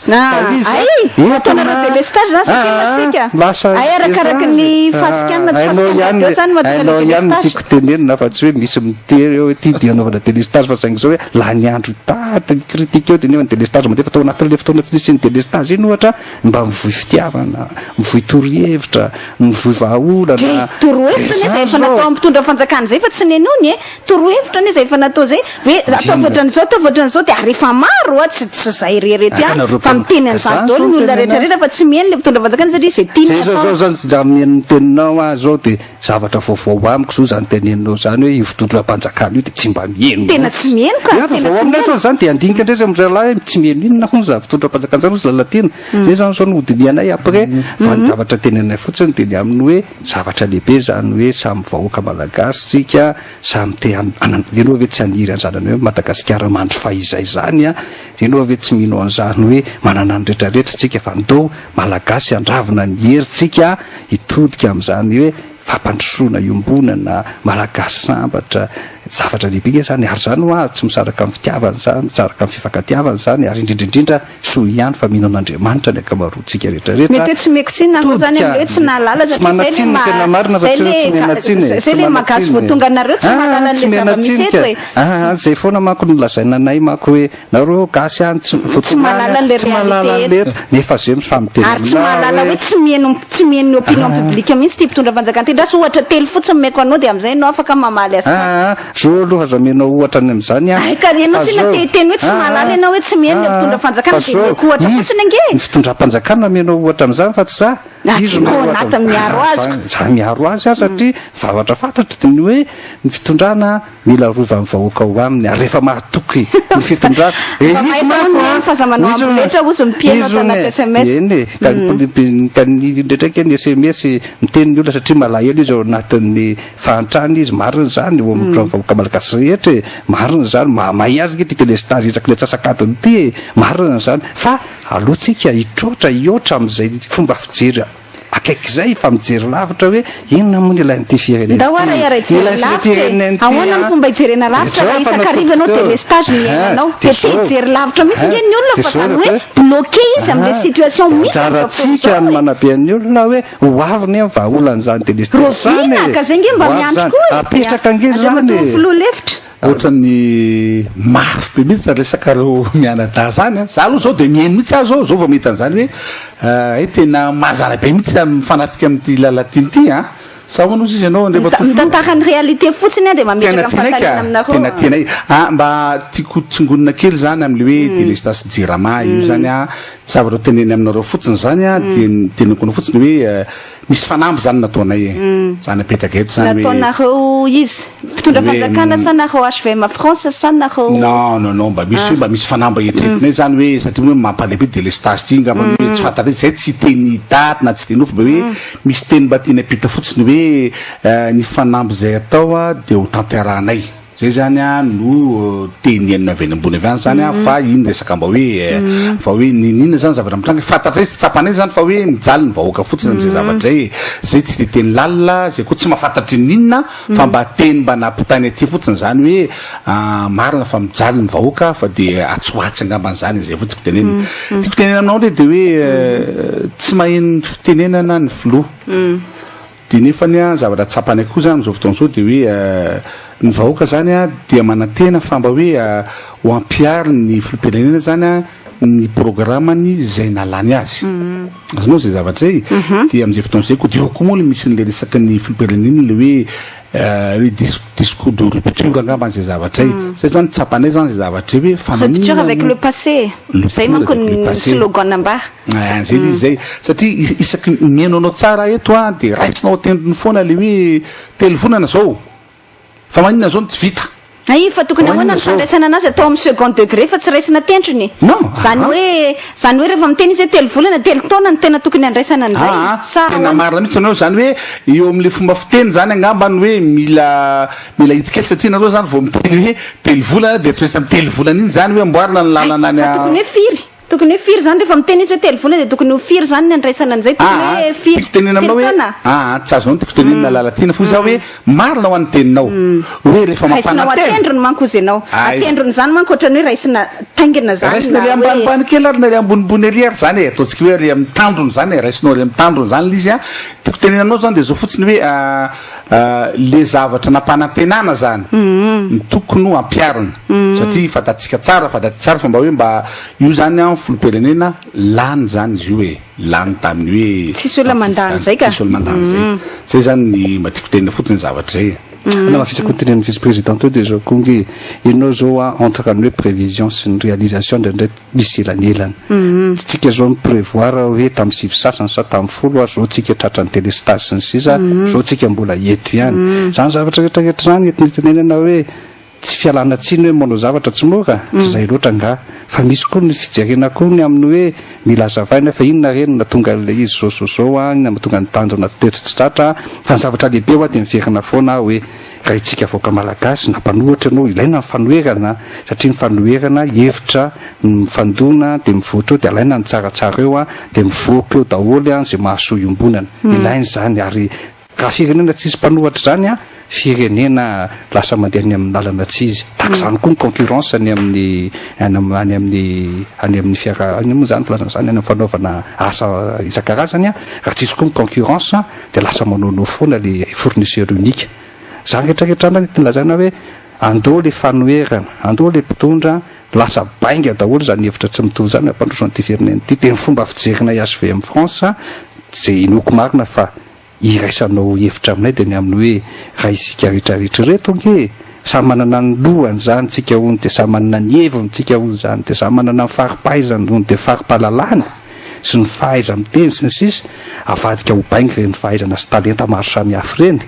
délestage zany satria masika ay arakaraky ny fasikanina tsy fasikanina zany ainao ihany tiako tenenina fa tsy hoe misy mitery eo ty dia anaovana délestage fa saingy zao hoe laha ny andro tada critique eo dia nefa ny délestage mandeha fa tao anatin'le fotoana tsy nisy ny délestage iny ohatra mba mivoy fitiavana mivoy torohevitra mivoy vahaolana torohevitra ne zay efa natao ampitondra fanjakana zay fa tsy nenony torohevitra ne zay efa natao zay hoe atao voatran'izao dia rehefa maro a tsy zay rereto ihany fa miteny an'izany daholo ny olona rehetrarehetra fa tsy mihaino le mpitondra fanjakana satria zay tiana zao zany zany mihaino ny teninao a zao dia zavatra vaovao amiko zao zany teneninao zany hoe io fitondram-panjakana io dia tsy mba mihaino tena tsy mihaino ka vaovao aminay zao zany dia andinika ndray zay am'zalahy tsy mihaino inona hono za fitondram-panjakana zany ozy lalatina zay zany zao nodinianay après fa ny zavatra tenenay fotsiny dia ny amin'ny hoe zavatra lehibe zany hoe samy vahoaka malagasy tsika samy te aloha ve tsy aniry an'zany hoe Madagasikara mandro fahizay zany a aloha ve tsy mino an'izany hoe manana ny rehetrarehetra tsika fa ndao malagasy andravina ny heritsika hitodika amin'izany hoe fampandrosoana iombonana malagasy sambatra zavatra lehibe zany ary zany hoa tsy misaraka amin'ny fitiavana zany misaraka amin'ny fifankatiavana zany ary indrindraindrindra soa ihany fa mino an'Andriamanitra ny akamaroantsika rehetrarehetra mety tsy mekitsina ho zany hoe tsy nahalala zay le magasy voatonga anareo tsy mahalala le zava-misy eto hoe zay foana manko nolazaina anay manko hoe nareo gasy any tsy mahalala le réalité nefa zay mifamiteny ary tsy mahalala hoe tsy mihaino opinion publique mihitsy ty mpitondra fanjakana ndra sy ohatra telo fotsiny meko anao dia am'izay anao afaka mamaly azy zo aloha fa zamenao ohatra ny am'izany ka ianao tsy nateny hoe tsy mahalala ianao hoe tsy mihaino le mpitondra fanjakana dia meko ohatra fotsiny ange ny fitondram-panjakana amenao ohatra am'izany fa tsy za anaty miaro azy za miaro azy satria zavatra fantatra dia ny hoe ny fitondrana mila rova amin'ny vahoaka ho aminy ary rehefa mahatoky ny fitondrana fahazamanao amboletra ozy mipiaino tanaty SMS eny ka ny ndraidraiky ny SMS miteny ny olona satria malahelo izy ao anatin'ny fahantrany izy marina zany eo amin'ny vahoaka malagasy rehetra marina zany mahay azy nge ty telestage itsaky le tsasakadiny ty marina zany fa alohatsika hitrotra iotra amin'izay fomba fijery akaiky zay fa mijery lavitra hoe inona moa ny ilain'ity firenendahoara iara ijery lavitra ahoana ny fomba hijerena lavitra raha isakariva anao telestage ny iainanao dia ty hijery lavitra mihitsy nge ny olona fa zany hoe bloqué izy am'le situation misy jaratsika ny manabean'ny olona hoe ho aviny amin'ny vahaolan'izany telestage zany rovinaka zay nge mba miandro koa apetraka nge zany filoha lefitra ohatrany mafy be mihitsy resaka reo mianada zany za aloha zao de mihaino mihitsy aho zao vao mahita an'izany hoe tena mazana be mihitsy mifanatsika amin'ity lalatiny ity a sa hoana ozy izy ianao mitantara ny réalité fotsiny a de mametraka mifankalina aminareo tena tianay mba tiako tsongonina kely zany am'le hoe délestage jirama io zany a zavatra teneny aminareo fotsiny zany a dia teneniko anao fotsiny hoe misy fanamby zany nataonay zany apetraka eto zany nataonareo izy mpitondra fanjakana sa nareo HVM France sa nareo non mba misy fanamba etretinay zany hoe satria hoe mampalehibe délestage ty ngamba hoe tsy fantatra zay tsy teny daty na tsy teny ofo mba hoe misy teny mba tiany apita fotsiny hoe ny fanamby zay atao a dia ho tanterahanay zay zany a no teny enina avy any ambony avy any zany a fa iny resaka mba hoe fa hoe ninina zany zavatra mitranga fantatra zay tsy tsapanay zany fa hoe mijaly ny vahoaka fotsiny am'izay zavatra zay tsy de teny lalina zay koa tsy mahafantatry ninona fa mba teny mba nampitany aty fotsiny zany hoe marina fa mijaly ny vahoaka fa de atsoatsy angambany zany zay fotsiko tenena tiako tenena aminao ndre de hoe tsy maheno fitenenana ny filoha dia nefany a zavatra tsapanay koa zany am'izao fotoana zao de hoe ny vahoaka zany a dia manantena fa mba hoe ho ampiary ny filoam-pirenena zany a ny programmany zay nalany azy azonao zay zavatra zay dia am'izay fotoana zay koa de eo koa moa le misy n'le resaka ny filoam-pirenena le hoe discours de rupture angamba zay zavatra zay zany tsapanay zany zay zavatra hoe rupture avec le passé zay manko ny slogan ambara zay izy zay satria isaky mihaino anao tsara eto a dia raisinao atendrony foana le hoe telo vonana zao fa maninona zao no tsy vita fa tokony ahoana ny fandraisana anazy atao amin'ny second degré fa tsy raisina tendrony zany hoe rehefa miteny izy hoe telo volana telo taona ny tena tokony andraisana an'izay tena marina mihitsy anao zany hoe eo amin'le fomba fiteny zany angamba ny hoe mila hitsikely satria nareo zany vao miteny hoe telo volana dia tsy maintsy amin'ny telo volana iny zany hoe amboarina ny lalana any tokony hoe firy zany rehefa miteny izy hoe telo volana dia tokony ho firy zany ny andraisana an'izay tokony hoe firy tenena aminao hoe tsy azo nao tiako tenenina lalatiana fa za hoe marina ho an'ny teninao hoe rehefa raisina atendrony manko izy ianao atendrony zany manko ohatrany hoe raisina taingina zany raisina le ambanimbany kely ary na le ambonimbony ery ary zany ataontsika hoe ry amin'ny tandrony zany raisinao ry amin'ny tandrony zany lizy a tiako tenena aminao zany dia zao fotsiny hoe le zavatra nampanantenana zany ny tokony ho ampiarina satria fantatsika tsara fa mba hoe mba io zany a filoam-pirenena lany zany izy io hoe lany tamin'ny hoe tsisy olona mandany zay ka tsisy olona mandany zay zany ny mba tiako tenena fotsiny zavatra zay na mafisako ny tenen'ny vice-président eo dia zao kongy ianao zao a entre ny hoe prévision sy ny réalisation ndraindray misy elanelany tsika zao miprévoir hoe tamin'ny sivy sasany sa tamin'ny folo a zao tsika tratra ny télestage sy ny sisa zao tsika mbola eto ihany zany zavatra rehetrarehetra zany etiny tenenana hoe tsy fialana tsiny hoe manao zavatra tsy moka tsy zay loatra nga fa misy koa ny fijerena koa ny amin'ny hoe mila hazavaina fa inona reny natonga le izy zao a matonga ny tanjona tetritsy tratra fa ny zavatra lehibe hoa dia miverina foana hoe raha itsika voaka malagasy nampanohatra ianao ilaina ny fanoherana satria ny fanoherana hevitra mifandona dia mivoatra eo dia ilaina ny tsaratsara eo a dia mivoaka eo daholy a zay mahasoa iombonana ilainy zany ary raha firenena tsisy mpanohatra zany a firenena lasa mandeha ny amin'ny lalana tsy izy tak zany koa ny concurrence any amin'ny fiara moa zany filazana zany any amin'ny fanaovana asa isan-karazany raha tsisy koa ny concurrence dia lasa manaonao foana le fournisseur unique zany rehetrarehetrana tilazana hoe andeo le fanoerana andeo le mpitondra lasa bainga daholo zany hevitra tsy mitovy zany ampandrosoana ty firenena ty de ny fomba fijerina HVM France zay inoko marina fa iraisanao hevitra aminay dia ny amin'ny hoe raha isika rehetrarehetra reto nge samy manana ny lohany zany tsika hony dia samy manana ny heviny tsika hony zany dia samy manana ny faripahaizany hony dia faripahalalany sy ny fahaiza miteny sy ny sisa avadika ho bainga reny fahaizana sy talenta maro samihafa reny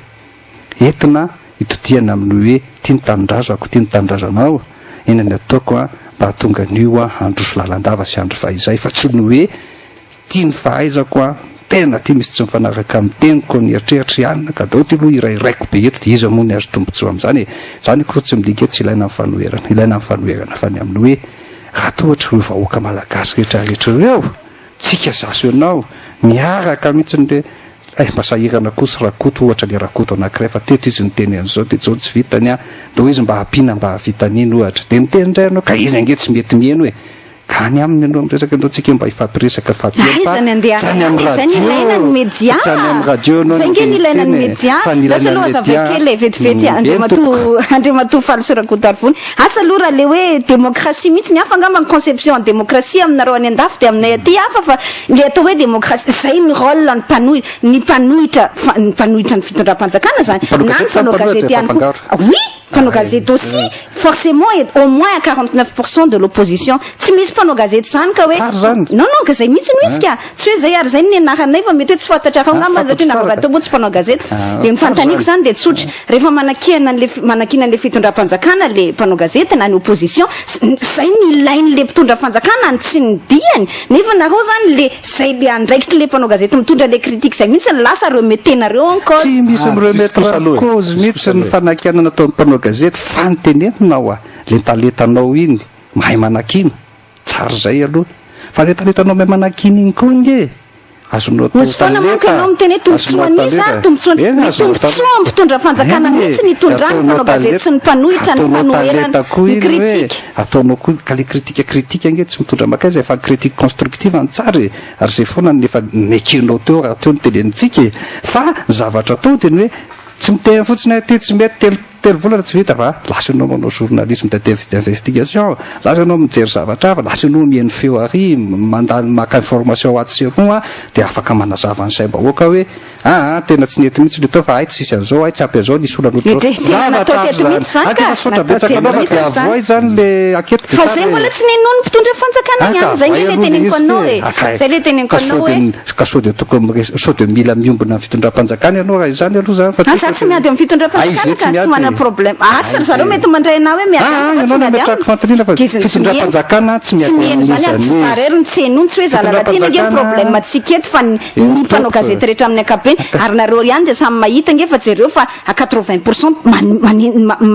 entina itodiana amin'ny hoe tia ny tanindrazako tia ny tanindrazanao eny ny ataoko mba hatonga an'io androso lalandava sy andro fahizay fa tsy ny hoe tia ny fahaizako tena ty misy tsy mifanaraka amin'ny teniko ny eritreritry ihany ka dao ty aloha irairaiko be eto dia izy moa ny azo tombontsoa amin'izany zany koa tsy midika eto tsy ilaina amin'ny fanoerana fa ny amin'ny hoe raha tohatra hoe vahoaka malagasy rehetrarehetra reo tsika zaso ianao miaraka mihitsy le mba sahirana kosa rakoto ohatra le rakoto anankiray fa teto izy ny teny an'izao dia zao tsy vitany dao izy mba hampiana mba havitan'iny ohatra dia miteny indray anao ka izy ange tsy mety mieno hoe ka ny aminy anao miresaka anao tsika mba hifampiresaka zany ilaina ny média zay nge ny ilaina ny média lasa aloha azavakely vetivety andriamatoa faly sorakoto arivony asa aloha raha le hoe démocratie mihitsy ny hafa angamba ny conception en démocratie aminareo any andafy dia aminay aty hafa fa le atao hoe démocratie zay ny rôle ny mpanohitra ny fitondram-panjakana zany na ny mpanao gazety ihany koa oui mpanao gazety aussi forcément au moins à 49% de l'opposition tsy misy mpanao gazety zany ka hoe non ka zay mihitsy no izy ka tsy hoe zay ary zay ny anaranay fa mety hoe tsy fantatra fa ngamba satria navaratao moa tsy mpanao gazety dia mifantaniko zany dia tsotra rehefa manakina le fitondram-panjakana le mpanao gazety na ny opposition zay ny ilain'le mpitondra fanjakana tsy ny diany nefa nareo zany le zay le andraikitra le mpanao gazety mitondra le critique zay mihitsy ny lasa remetenareo encore tsy misy miremettre cause mihitsy ny fanakiana natao mpanao gazety fantenenanao le taletanao iny mahay manakina tsara zay aloha fa le taletanao mahay manakina iny koa nge azonao foanamankanao miteny tombotsoanisa tombotsoa mpitondra fanjakana mihitsy ny tondrany mpanao gazety sy ny mpanohitra ny mpanoherana ny critique ataonao koa ka le critique nge tsy mitondra makaiza efa critique constructive any tsara ary zay foana nefa mekinao teo raha teo ny telenitsika fa zavatra atao dia ny hoe tsy miteny fotsiny aty tsy mety telo volana tsy vita fa lasa anao manao journalisme d'investigation lasa anao mijery zavatra fa lasa anao mihaino feo ary mandany maka information ato sy anoa dia afaka manazava ny saim bahoaka hoe tena tsy nety mihitsy le tao fa tsy isy an'izao tsy ampy an'izao nisy olanoavoay zany le aketo fa zay mbola tsy nenao ny mpitondra fanjakana ihany zay nge le teneniko anao zay le teneniko anao ka sao de tokony sao de mila miombona ny fitondram-panjakana ianao raha izany aloha zany fa za tsy miady amin'ny fitondram-panjakana ka tsy mana problème asa zareo mety mandray anao hoe miametraka fantanina fa fitondram-panjakana tsy miaino zany ary tsy zarery ny tsenony tsy hoe zalalatena nge problème atsika eto fa ny mpanao gazety rehetra amin'ny ankapeny ary nareo ihany dia samy mahita nge fa jereo fa à 80%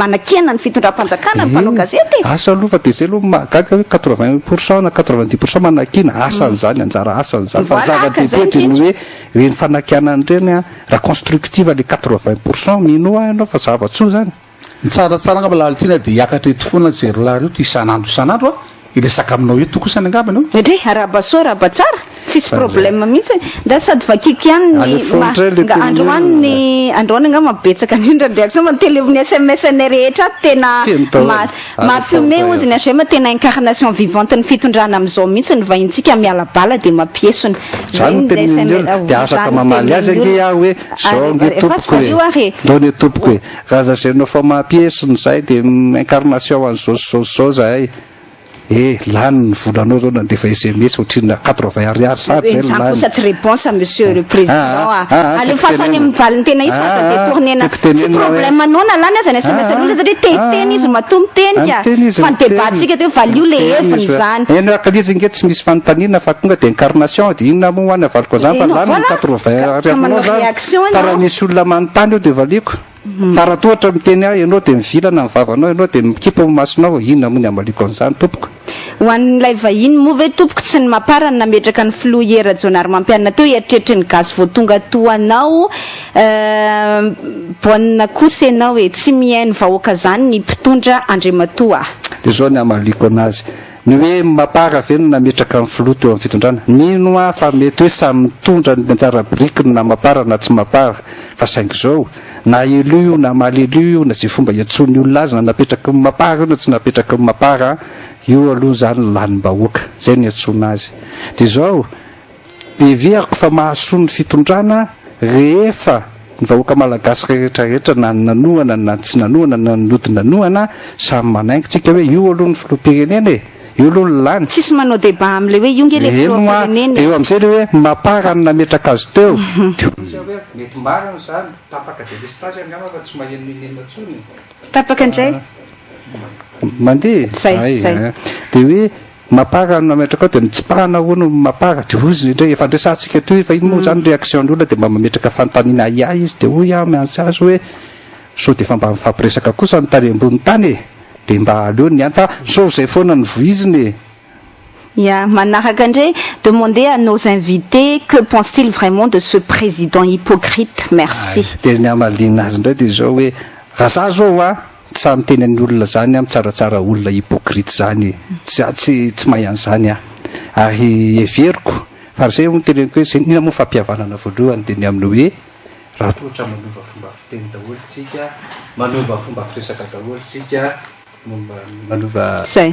manakena ny fitondram-panjakana ny mpanao gazety asa aloha fa dia zay aloha mahagaga hoe 80% na 90% manakina asan'izany anjara asan'izany fa zava-dehibe dia ny hoe reny fanakiana an'ireny raha constructive le 80% mino ianao fa zava-tsoa zany ny tsaratsara angamba lalitiana dia hiakatra eto foana jery lahary io ty isan'andro iresaka aminao eto kosa ny angamba anao edre arabasoa rabatsara tsisy problème mihitsy nda sady vakiko ihany androany angamba mibetsaka indrindra réaction mateleviny SMS ny rehetra tena mafume ozy ny HM tena incarnation vivante ny fitondrana amin'izao mihitsy ny vahintsika mialabala dia mampiesony zany dia afaka mamaly azy ange aho hoe zao nge tompoko hoe ndao ny tompoko hoe raha zazainao fa mampiesony zay dia incarnation an'izao zahay lany ny volanao zao nandefa SMS otrina 80 ariary sady zay lany kosa tsy réponse monsieur le président alefa any amin'ny valiny tena izy fa aza détournena tsy problème anao na lany aza ny SMS aloha satria teteny izy matombo teny ka fa ny débatsika teo valio le heviny zany eno akalizy nge tsy misy fanontaniana fa tonga dia incarnation dia inona moa hoany avaliko zany fa lany 80 ariary zany fa raha nisy olona manontany eo dia valiko fa raha tohatra miteny aho ianao dia mivilana ny vavanao ianao dia mikipa masonao inona moa ny amaliko an'izany tompoko ho an'ilay vahiny moa ve tompoko tsy ny maparany nametraka ny floyera jonary mampianina teo hiatretry ny gazy vao tonga toanao bonne kosa ianao e tsy mihaino vahoaka zany ny mpitondra Andriamatoa de zao ny amaliko anazy ny hoe mapara ve no nametraka ny filoha teo amin'ny fitondrana nino a fa mety hoe samy mitondra ny anjara brikiny na mapara na tsy mapara fa saingy zao na elo io na malelo io na zay fomba iatsony olona azy na napetraky ny mapara io na tsy napetraky ny mapara io aloha zany lanym-bahoaka zay ny atsona azy de zao beveako fa mahasoa ny fitondrana rehefa ny vahoaka malagasy rehetrarehetra na nanoana na tsy nanoana na nody nanoana samy manaingitsika hoe io aloha ny filoham-pirenena e io aloha ny lany tsisy manao débat am'le hoe io nge le filoham-pirenena eo am'izay le hoe mapara ny nametraka azy teo hoe mety marina zany tapaka de lestasy angamba fa tsy mahenoinena tsony tapaka indray mandeha Zay. de hoe mapara no nametraka ao de mitsipahana hono mapara de ozy indray efa andresantsika teo fa ino moa zany réaction ny olona de mba mametraka fanontaniana ia izy de hoy a miantsy azy hoe so de fa mba mifampiresaka kosa ny tany ambony tany e de mba aleo ny any fa so zay foana ny voiziny e Ya, manaraka indray demander à nos invités que pense-t-il vraiment de ce président hypocrite. Merci. de ny amalina azy indray de zao hoe raha za zao a samy teny any olona zany am tsaratsara olona hypocrite zany tsy mahany zany a ary everiko fa zay mo teneniko hoe zay nina moa fampihavanana voalohany de ny amin'ny hoe raha tohatra manova fomba fiteny daholo tsika manova fomba firesaka daholo tsika momba manova Zay.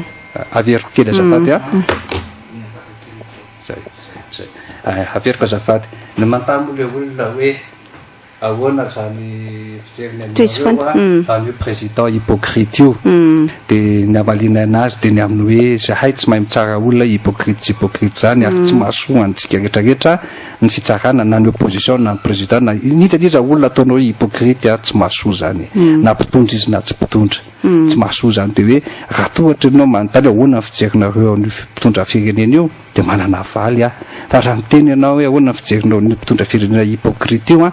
averiko kely azafady a zay averiko azafady ny mantamo le olona hoe ahoana zany fijeriny amin'ireo a io président hypocrite io de ny amalina anazy de ny amin'ny hoe zahay tsy mahay mitsara olona hypocrite zany ary tsy mahasoa antsika rehetrarehetra ny fitsarana na ny opposition na ny président na nitadiza olona ataonao hypocrite a tsy mahasoa zany na mpitondra izy na tsy mpitondra tsy mahasoa zany de hoe raha tohatra ianao manontany ahoana ny fijerinareo ny mpitondra firenena io de manana valy a fa raha miteny ianao hoe ahoana ny fijerinao ny mpitondra firenena hypocrite io a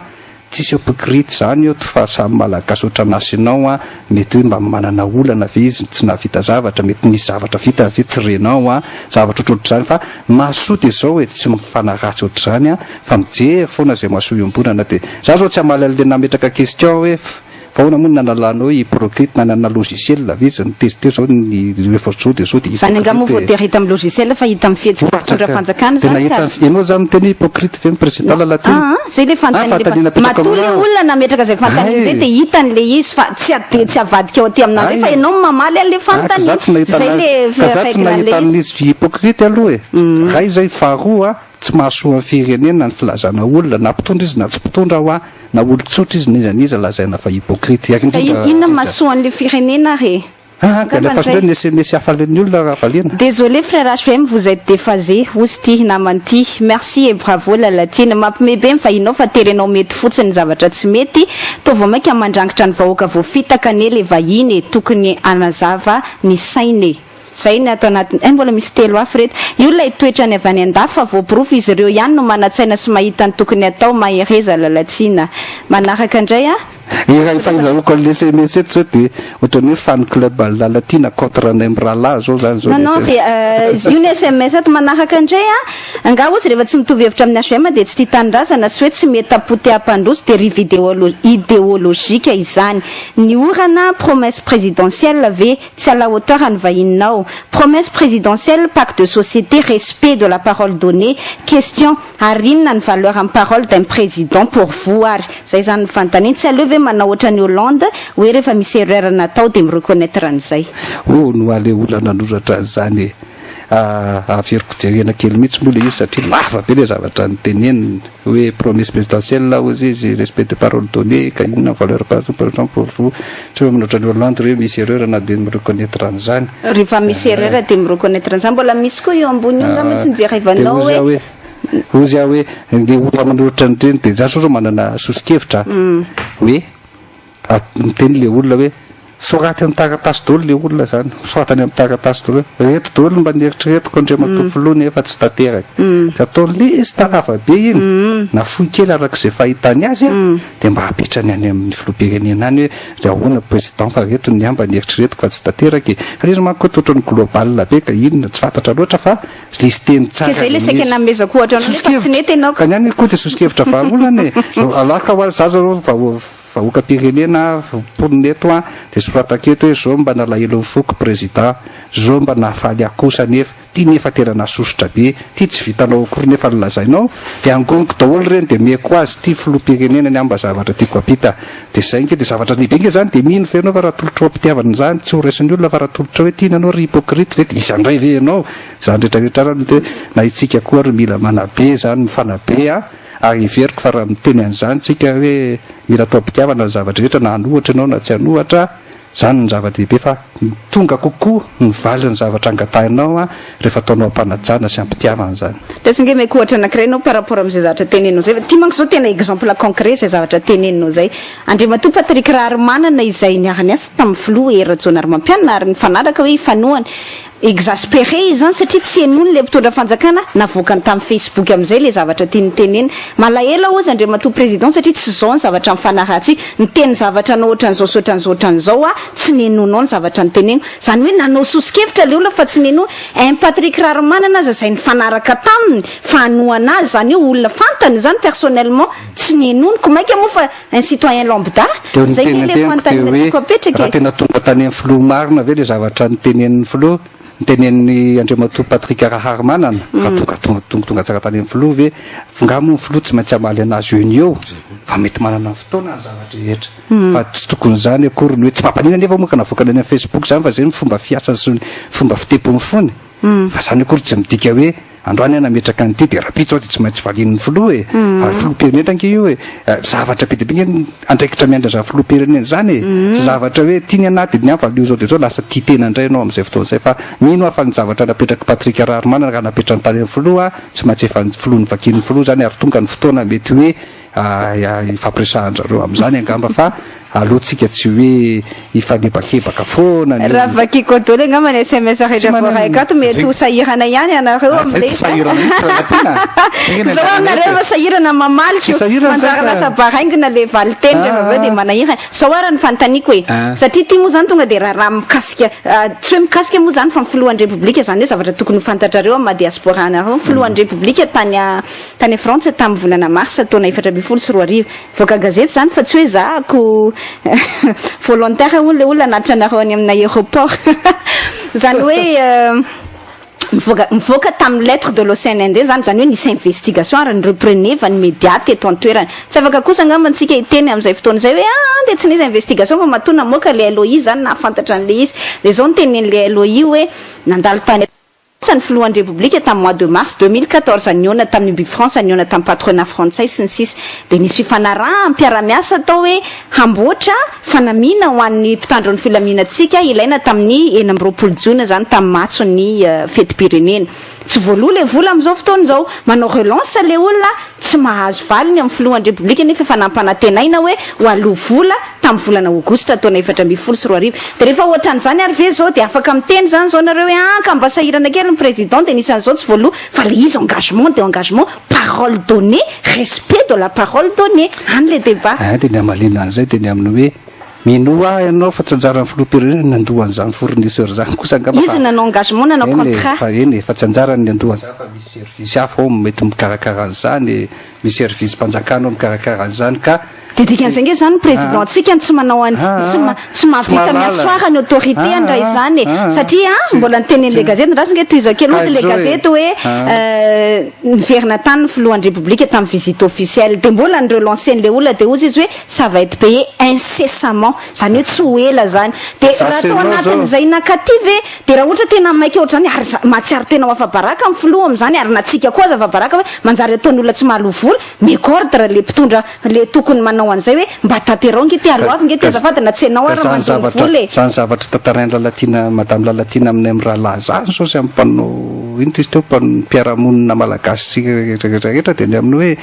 tsisy hypocrite zany io fa samy malagasy ohatran'asy ianao a mety hoe mba manana olana ve izy tsy navita zavatra mety misy zavatra vita ve tsy renao a zavatra ohatrohatr'izany fa mahasoa de zao hoe tsy mifanaratsy ohatr'izany a fa mijery foana zay mahasoa iombonana de za zao tsy hamalala le nametraka question hoe fahoana moa nanalanao hypocrite nanana logiciel la vizy nitezite zao ny rehefa zao de zao de Zany angamba voatery hita amin'ny logiciel fa hita amin'ny fihetsiky mpitondra fanjakana zany ka. ianao zany miteny hypocrite ve président lalatina Zay le fantaniana matoa le olona nametraka zay fantaniana zay de hitan'le izy fa tsy avadika ao aty amin'andro fa ianao mamaly an'le fantaniana zay le za tsy nahitan'izy hypocrite aloha e raha izay faharoa tsy mahasoa ny firenena ny filazana olona na mpitondra izy na tsy mpitondra ho a na olon-tsotra izy nizaniza lazaina fa hypocrite inona mahasoa an'le firenena re le SMS hafalen'ny olona raha valiana. Désolé frère HVM, vous êtes déphasé. Ousti namanti. Merci et bravo la latine. Mampimebe mfahinao fa terenao mety fotsiny ny zavatra tsy mety. Tova maika mandrangitra ny vahoaka voafitaka ne le vahiny tokony anazava ny sainy. Zay ny atao anatin'ny mbola misy telo hafa reto. Io lay toetra ny avy any an-dafa voaporofo izy ireo ihany no manatsaina sy mahita ny tokony atao mahereza lalatsina. Manaraka indray a raha efa izaroko an'le SMS eto zao de ohatrany hoe fan club lalatina contre ny Mrala zao zany zao. Non io ny SMS eto manaraka indray a anga ozy rehefa tsy mitovy hevitra amin'ny HVM de tsy tia tanindrazana sy hoe tsy mety apoty ampandroso de rive idéologique izany. Ny orana promesse présidentielle ve tsy à la hauteur ny vahininao. Promesse présidentielle, pacte de société, respect de la parole donnée, question arinona ny valeur en parole d'un président pour vous ary. Zay zany fantaniana tsy aleo ve manao ohatran'ny Hollande hoe rehefa misy erreur natao de mireconnaître an'izay. No ale olona nanoratra zany averiko jerena kely mihitsy moa le izy satria lava be le zavatra nyteneniny hoe promesse présidentielle ozy izy respect de parole donnée ka inona valeur par exemple pour vous tsy hoe manoatra ny Hollande hoe misy erreur na de mireconnaître an'izany rehefa misy erreur de mireconnaître an'izany mbola misy koa eo ambony angamba tsy nijerevanao hoe ozy a hoe le olona manoratra nyreny de za zao manana sosikevitra hoe miteny le olona hoe soraty amin'ny taratasy daholo le olona zany soratany amin'ny taratasy daholo reto daholo mba nieritreretiko andriamatoa filoany efa tsy tanteraka de atao lesy tarafa be iny na fohy kely arak'izay fahitany azy de mba hapetrany any amin'ny filoam-pirenena any hoe ry ahoana président fa reto ny amba nieritreretiko fa tsy tanteraka fa izy manko totrany global be ka inona tsy fantatra loatra fa lisy teny tsara zay le saika namezako ohatra anao fa tsy nety ianao ka niany koa de sosikevitra vahaolana alaka ho zaza vahoaka pirenena polneto de sorataketo hoe zao mba nalahelo foko président zao mba nahafaly akosa nefa ty nefa tena nasosotra be ty tsy vitanao akory nefa nolazainao de angoniko daholo reny de meko azy ty filoam-pirenena ny amba zavatra tiako apita de zay nke de zavatra lehibe nke zany de mino fe anao fa raha tolotra ampitiavana zany tsy ho raisin'ny olona fa raha tolotra hoe tiana anao ry hypocrite ve izandray ve ianao zany rehetrarehetra rany de na itsika koa ry mila manabe zany mifanabe ary iveriko fa raha miteny an'izany tsika hoe mila atao ampitiavana ny zavatra rehetra na hanohatra ianao na tsy hanohatra zany ny zava-dehibe fa tonga kokoa mivaly ny zavatra angatahinao rehefa ataonao ampanajana sy ampitiavana zany de singe meko ohatra anankiray anao par rapport amin'izay zavatra teneninao zay ty manko zao tena exemple concret zay zavatra teneninao zay Andriamatoa Patrick Raharomanana izay niarany asa tamin'ny filoha Eratsona ary mampianana ary nifanaraka hoe ifanohany exaspéré izy zany satria tsy henony le mpitondra fanjakana navoakany tamin'ny Facebook amin'izay le zavatra tiany tenena malahela ozy Andriamatoa président satria tsy zao ny zavatra mifanaratsy niteny zavatra anao ohatran'izao soatran'izao ohatran'izao tsy nenonao ny zavatra nitenena zany hoe nanao sosikevitra le olona fa tsy nenona un Patrick Raharomanana aza zay nifanaraka taminy fanohana azy zany hoe olona fantany zany personnellement tsy nenony komaika moa fa un citoyen lambda zay le fantany apetraka raha tena tonga tany amin'ny filoha marina ve le zavatra nitenen'ny filoha nitenen'ny Andriamatoa Patrick Raharomanana ka tonga tsara tany amin'ny filoha ve ngamo ny filoha tsy maintsy amaly anazy eo fa mety manana fotoana ny zavatra rehetra fa tsy tokony zany akory ny hoe tsy mampanina nefa moa ka navoakany any amin'ny Facebook zany fa zay ny fomba fiasa sy fomba fitepony fony fa zany akory tsy midika hoe androany nametraka an'ity de rapitso de tsy maintsy valin'ny filoha fa filoha-pirenena anke io zavatra be debe andraikitra miandra za filoha-pirenena zany tsy zavatra hoe tiany anaty ny amin'ny valio zao de zao lasa tia tena indray anao amin'izay fotoana zay fa mino afa ny zavatra napetraka Patrick Raharomanana raha napetrany tany amin'ny filoha tsy maintsy efa filoha ny vakin'ny filoha zany ary tonga ny fotoana mety hoe ifampiresahandrareo amin'izany angamba fa alohatsika tsy hoe ifanebakebaka foana raha vakiko daholo angamba ny SMS rehetra voaraikato mety ho sahirana ihany anareo amin'ilay zao anareo fa sahirana mamaly manjara lasa baraingina le valiteny rehefa aveo de manahirana sao ara ny fanontaniako hoe satria ty moa zany tonga de raha mikasika tsy hoe mikasika moa zany fa filohan'ny repoblika zany hoe zavatra tokony ho fantatrareo amin'ny mahadiaspora anareo filohan'ny repoblika tany France tamin'ny volana mars taona 2024 voaka gazety zany fa tsy hoe zahako volontaire hono le olona anatitra anareo any amina aéroport zany hoe mivoaka tamin'ny lettre de l'OCNND zany hoe nisy investigation ary ny reprenez va ny média teto an-toerana tsy afaka kosa angamba antsika hiteny amin'izay fotoana izay hoe de tsy nisy investigation fa matona moka le LOI zany nahafantatra an'le izy de zao nitenen'le LOI hoe nandalo tany ny filohan'ny repoblika tamin'ny mois de mars 2014 niona tamin'ny Ubi France niona tamin'ny patronat français sy ny sisa de nisy fifanarahana mpiara-miasa atao hoe hamboatra fanamina ho an'ny mpitandro ny filaminatsika ilaina tamin'ny 9 jona zany tamin'ny matso ny fetim-pirenena tsy voaloha le vola amin'izao fotoana izao manao relance le olona tsy mahazo valiny amin'ny filohan'ny repoblika nefa efa nampanantenaina hoe ho aloha vola tamin'ny volana aogositra taona 2024 de rehefa ohatran'izany ary ve zao de afaka miteny zany zao nareo hoe ka mba sahirana kely ny président de nisan'izao tsy voaloha fa le izy engagement de engagement parole donnée respect de la parole donnée any le débat de ny amalina an'izay de ny amin'ny hoe minoa ianao fa tsy anjara ny filoha-pirenena nandohan'izany fournisseur zany kosa angamba izy nanao engagement nanao contrat fa eny fa tsy anjarany ny andohan'izany fa misy service hafa ao mety mikarakara an'izany misy service mpanjakana ao mikarakara an'izany ka de dikan'izay nge zany président tsika tsy manao tsy mahavita miasoara ny autorité andray zany satria mbola nitenen'le gazety ndraso nge toizakely ozy le gazety hoe niverina tany ny filohan'ny république tamin'ny visite officielle de mbola nyrelancer n'le olona de ozy izy hoe ça va être payé incessamment zany hoe tsy ho ela zany de raha atao anatin'izay nakative de raha ohatra tena maiky ohatra zany ary matsiaro tena ho afabaraka amin'ny filoha am'izany ary natsika koa aza afabaraka hoe manjary ataon'ny olona tsy mahalo vola mécordre le mpitondra le tokony manao an'izay hoe mba taterao nge ty aloavy nge ty azafady na tsy anao ary mandro vola zany zavatra tantarainy Lalatina madame Lalatina amin'ny amin'ny raha laza azy sao sy amin'ny mpanao ino ty teo mpiaramonina malagasy rehetrarehetra de ny amin'ny hoe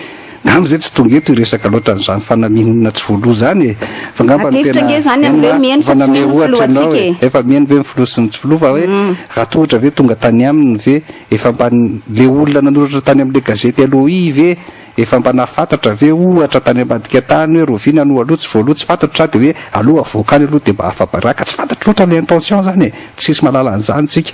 am'izay tsy tonga eto iresaka loatra n'izany fanaminana tsy volo zany fa ngamba faname ohatra anao efa mihaino ve mifilosin'ny tsy volo fa hoe raha tohatra ve tonga tany aminy ve efa mba le olona nanoratra tany amin'le gazety aloha ve efa mba nafantatra ve ohatra tany ambadika tany hoe rovina no aloha tsy voaloha tsy fantatra de hoe aloha avoakany aloha de mba afabaraka tsy fantatra loatra le intention zany tsisy mahalala an'izany tsika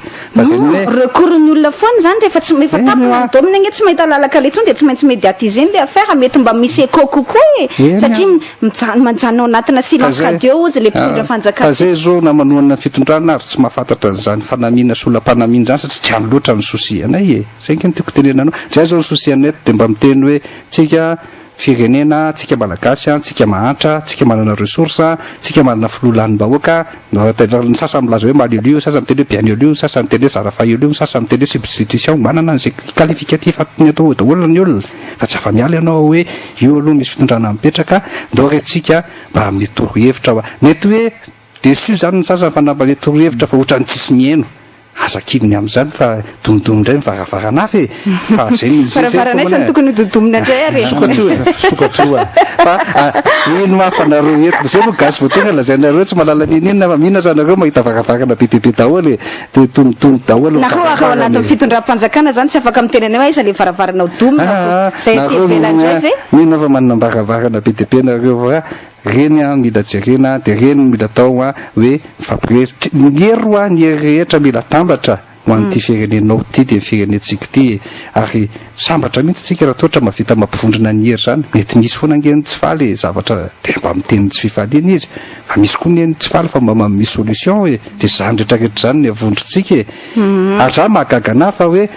recourny olona foana zany rehefa tsy efa tapodomina gne tsy mahita lalaka le tsony de tsy maintsy médiatiser le affaire mety mba misy écho kokoa satria manjanona anatina silence radio izy le mpitondra fanjakana fa zay zao na manoana fitondrana ary tsy mahafantatra an'izany fanamina sy olam-panamina zany satria tsy any loatra ny souci anay zay nge tiako tenenanao zay zao ny souci anay de mba miteny hoe tsika firenena tsika malagasy tsika mahantra tsika manana ressource tsika manana filolanim-bahoaka ny sasany milaza hoe malilio sasany miteny hoe bianelio sasany miteny hoe zarafaelio sasany miteny hoe substitution manana an'izay qualificatif atony atao daholo ny olona fa tsy afa-miala ianao hoe io aloha misy fitondrana mipetraka ndao tsika mba mitoro-hevitra mety hoe desu zany ny sasany fa namba le toro-hevitra fa ohatrany tsisy mieno azakidiny am'izany fa domindray mivaravarana fa zay sany tokony hododomina ndray ary sokatroa fa ino mafanareo eto zay moa gasy voategna lazainareo tsy malala ninina fa mihina zanareo mahita varavarana bebe daholo de tonotono daholo na ao anatin'ny fitondram-panjakana zany tsy afaka mitenena hoe aiza le varavarana hodomina zay tevelandray ve mihina fa manana varavarana be debe nareo fa reny mila jerena de reny mila tao hoe mifampihery ny hery rehetra mila tambatra ho an'ity firenenao ty de firenetsika ty ary sambatra mihitsy tsika raha toatra mavita mampivondrona ny hery zany mety misy foana ngeny tsy faly zavatra de mba miteny tsy fifaliana izy fa misy koa ny tsy faly fa mba misy solution de zany rehetrarehetra zany ny avondrotsika ary za mahagagana fa hoe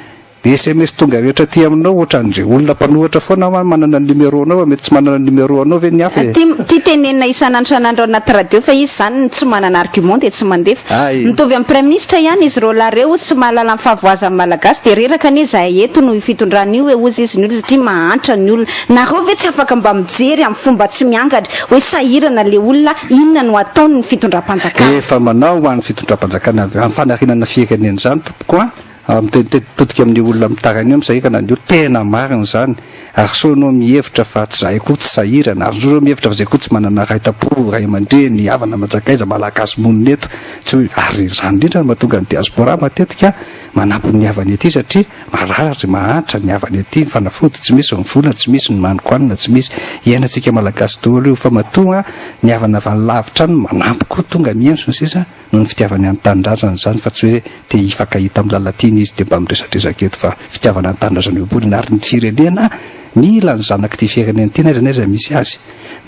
SMS tonga rehetra ty aminao ohatran'zay olona mpanohatra foana manana ny numéro anao mety tsy manana ny numéro anao ve ny hafa ty tenenina isan'andro anaty radio fa izy zany tsy manana argument de tsy mandefa mitovy amin'ny prime ministre ihany izy rolareo tsy mahalala ny fahavoazan'ny malagasy de reraka anie zahay eto no ifitondran'io hoe ozy izy ny olona satria mahantra ny olona nareo ve tsy afaka mba mijery amin'ny fomba tsy miangatra hoe sahirana le olona inona no ataony ny fitondram-panjakana efa manao ho an'ny fitondram-panjakana amin'ny fanarinana firenena zany tompoko totika amin'ny olona mitarany eo misahirana ny olo tena marina zany ary so nao mihevitra fa tsy zahay koa tsy sahirana ary so mihevitra fa zay koa tsy manana raitapo ray aman-dreny havana majakaiza malagasy monina eto tsy ary zany indrindra no mahatonga ny diaspora matetika manampy ny havany aty satria marary mahantra ny havany aty ny fanafody tsy misy ny vola tsy misy ny manikoanina tsy misy iainantsika malagasy daholo io fa matonga ny havana valylavitra no manampy koa tonga mienso ny sisa no ny fitiavany amin'ny tanindrazana zany fa tsy hoe te hifakahita amin'ny lalatiny izy de mba miresadresaka eto fa fitiavana ny tanindrazana eobolina ary ny firenena mila ny zanaky ty firenena ty naiza naiza misy azy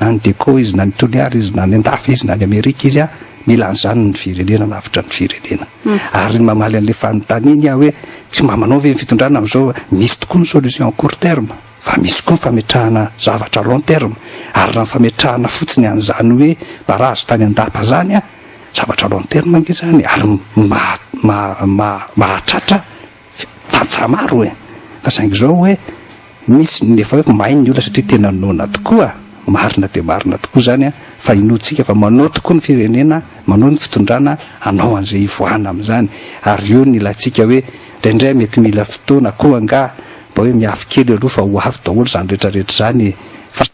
na ny deco izy na ny toliary izy na ny andafy izy na ny amerika izy mila n'izany ny firenena navitra ny firenena ary mamaly an'le fanontany iny hoe tsy mba manao ve ny fitondrana am'izao misy tokoa ny solution court terme fa misy koa ny fametrahana zavatra long terme ary raha ny fametrahana fotsiny an'izany hoe barazo tany andapa zany zavatra long terme ange zany ary mahatratra tantsa maro fa saingy zao hoe misy nefa hoe mainy ny olona satria tena nona tokoa marina de marina tokoa zany fa inotsika fa manao tokoa ny firenena manao ny fitondrana anao an'izay ivoana am'izany ary io ny latsika hoe indraindray mety mila fotoana koa nga mba hoe miafy kely aloha fa ho avy daholo zany rehetrarehetra zany fa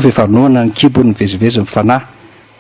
efa noana ny kibo ny vezivezy mifanahy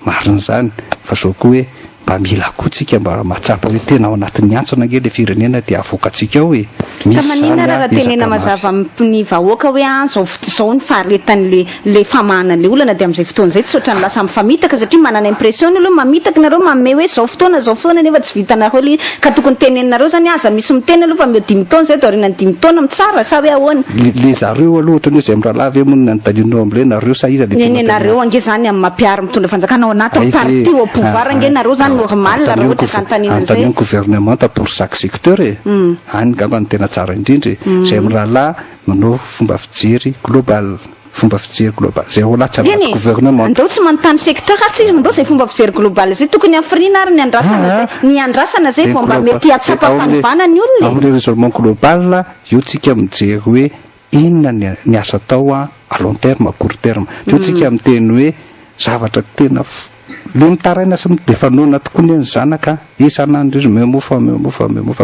marina zany fa zao koa hoe mba mila koatsika mba mahatsapa hoe tena ao anatin'ny antsana nge le firenena de avoakatsika ao ka manina raha tenena mazava ny vahoaka hoe zao ny faharetan'le famahana le olana de am'izay fotoana zay tsy ohatrany lasa mifamitaka satria manana impression aloha mamitaka nareo manome hoe zao fotoana nefa tsy vitanareo ka tokony teneninareo zany aza misy miteny aloha fa meo 10 taona zay do arinany 10 taona mitsara sa hoe ahoana le zareo aloha ohatrany hoe zay mirahalahy monina ny talinao am'le nareo sa iza nenenareo ange zany amin'ny mampiary mitondra fanjakana ao anatin'ny parti au pouvoir ange nareo zany normal raha ohatra ka antanina zay antany gouvernement pour chaque secteur any ngamba ny tena tsara indrindra zay mirahalahy manao fomba fijery global zay ho latsy anaty gouvernement andao tsy manontany secteur ary tsy mandao zay fomba fijery global zay tokony afrina ary ny andrasana zay vao mba mety hatsapa fanivana ny olona amin'ny raisonnement global io tsika mijery hoe inona ny asa tao a long terme à court terme io tsika miteny hoe zavatra tena le mitaraina sy defa nona tokoa ny zanaka isanandro izy memofo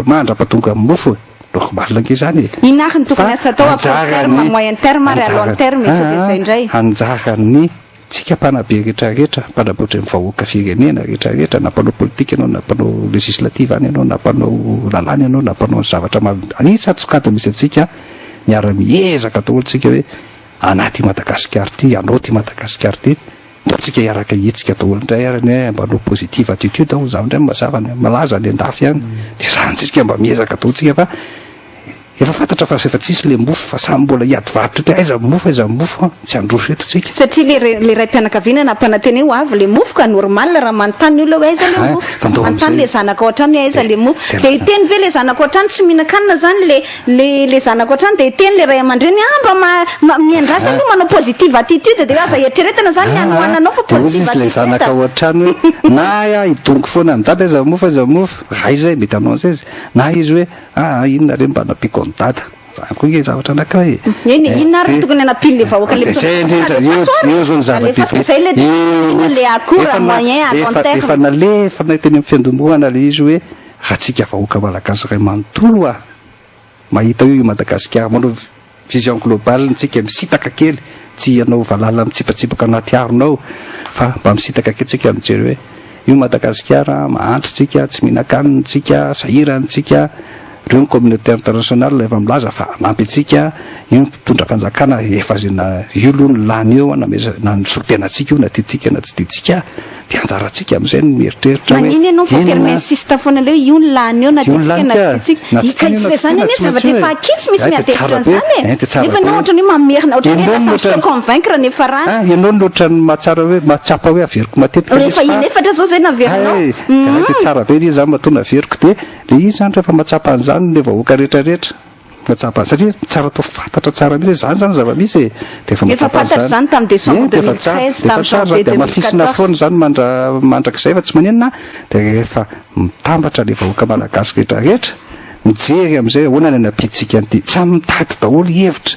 mandrapatonga mofo loko balaka izany inahiny tokony asa atao à court terme moyen terme ary à long terme izy zay indray anjarany tsika mpanabe rehetrarehetra mpanaboatra ny vahoaka firenena rehetrarehetra na mpanao politika ianao na mpanao legislative any ianao na mpanao lalàny ianao na mpanao zavatra isatsokady misy atsika miara-miezaka daholo tsika hoe anaty Madagasikara ty anao ty Madagasikara ty ndio tsika iaraka hitsika daholo indray arany mbanao positive attitude ao zaho indray mazavany malaza ny andafy any dia zany tsika mba miezaka daholo tsika fa efa fantatra fa efa tsisy le mofo fa samy mbola hiady varotra ty aiza mofo tsy androso eto tsika satria le ray mpianakaviana na mpananteny ho avy le mofo ka normal raha manontany olona hoe aiza le mofo manontany le zanaka ao an-trano hoe aiza le mofo dia hiteny ve le zanaka ao an-trano tsy mihinan-kanina zany le zanaka ao an-trano dia hiteny le ray aman-dreny mba miandrasa aloha manao positive attitude dia aza eritreretana zany ny anohananao fa positive attitude le zanaka ao an-trano na idongo foana ny dada aiza mofo raha izay mety anao an'izay na izy hoe inona re mba napiko ny dada koa nge zavatra anankiray inona ary tokony anapily le vahoaka le eo zao ny zava-dehibe le akora moyen à long terme efa nalefa teny amin'ny fiandombohana le izy hoe raha tsika vahoaka malagasy ray manontolo mahita io Madagasikara manao vision globale tsika misitaka kely tsy ianao valala mitsipatsipaka anaty aronao fa mba misitaka kely tsika mijery hoe io Madagasikara mahantra tsika tsy mihinan-kanina tsika sahirantsika reo ny communauté internationale efa milaza fa mampy atsika io mpitondram-panjakana efa zay na io aloha ny lany eo na nisotena atsika io na tiatsika na tsy tiatsika dia anjaratsika amin'izay ny mieritreritra maniny ianao fa terme insiste foana leo io ny lany eo na tiatsika na tsy tiatsika ikazay zany anie zavatra efa akitsy misy miatevitra an'izany nefa na ohatra ny mamerina ohatra ny lasa se convaincre nefa raha ianao ny ohatra ny mahatsara hoe mahatsapa hoe averiko matetika rehefa inefatra zao zay naverinao dia tsara be izy zany matona averiko dia le izy zany rehefa mahatsapa an'izany le vahoaka rehetrarehetra mahatsapa satria tsara atao fantatra tsara mihitsy zany zava-misy dia efa fantatra zany tamin'ny décembre 2013 tamin'ny janvier 2014 dia mafisina foana zany mandrakizay fa tsy manenina dia rehefa mitambatra le vahoaka malagasy rehetrarehetra mijery amin'izay ahoana ny anapitsika an'ity samy mitady daholo hevitra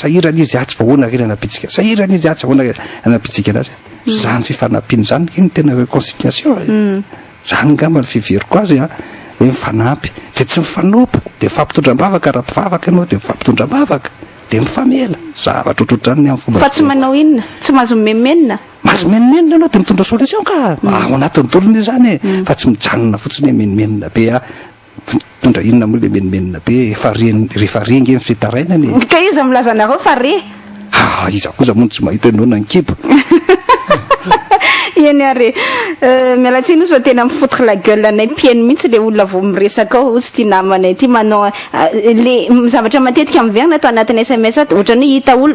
sahirana izy atsy vahoana reny anapitsika sahirana izy atsy vahoana anapitsika anazy zany fifanampiana zany iny tena réconciliation zany ngamba ny fiveriko azy hoe mifanampy dia tsy mifanopa dia mifampitondram-bavaka raha mpivavaka ianao dia mifampitondram-bavaka dia mifamela zavatra ohatroatra zany ny amin'ny fomba fa tsy manao inona tsy mahazo memenina mahazo menimenina anao dia mitondra solution ka ao anatin'ny tolony zany fa tsy mijanona fotsiny hoe menimenina be mitondra inona moa le menimenina be rehefa rengy ny fitarainany ka izy milaza anareo fa re iza koza moa tsy mahita anao nankibo eny ary mialatsiny izy fa tena mifototra la gueule anay mpiaino mihitsy le olona vao miresaka ao ozy ty namanay ty manao le zavatra matetika miverina atao anatin'ny SMS aty ohatrany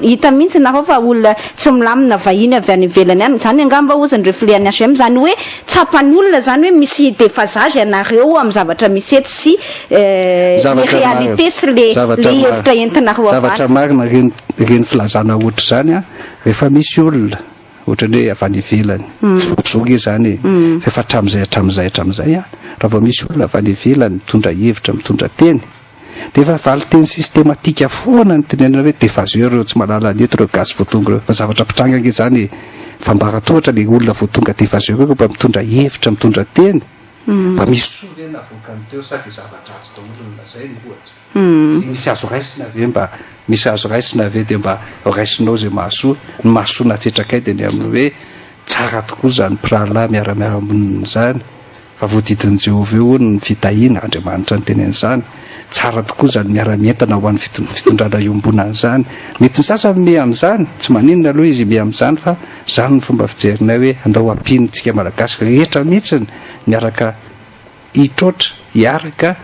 hita mihitsy nareo fa olona tsy milamina vahiny avy any ivelany any zany angamba ozany refléany HM zany hoe tsapany olona zany hoe misy déphasage anareo amin'ny zavatra misy eto sy le réalité sy le hevitra entinareo zavatra marina reny filazana ohatra zany rehefa misy olona ohatrany hoe avy any ivelany zoge zany fa hatramin'izay raha vao misy olona avy any ivelany mitondra hevitra mitondra teny dia efa valy teny systématika foana ny tenenana hoe déphaseur reo tsy malala ny eto reo gasy voatonga reo fa zavatra mpitrangana zany fambaratohatra le olona voatonga déphaseur reo mba mitondra hevitra mitondra teny mba misy sorena avokany teo sady zavatra azy daholo lazay ny ohatra misy azo raisina ave mba misy azo raisina ave dia mba raisinao zay mahasoa ny mahasoa natsetrakay dia ny amin'ny hoe tsara tokoa zany pirala miara-miara-monina zany fa voadidin'i Jehova eo ny fitahiana Andriamanitra ny tenen'izany tsara tokoa zany miara-mientana ho an'ny fitondrana iombonana zany mety ny sasany me amin'izany tsy maninona aloha izy me amin'izany fa zany ny fomba fijerinay hoe andao ampinontsika malagasy rehetra mihitsiny miaraka hitrotra hiaraka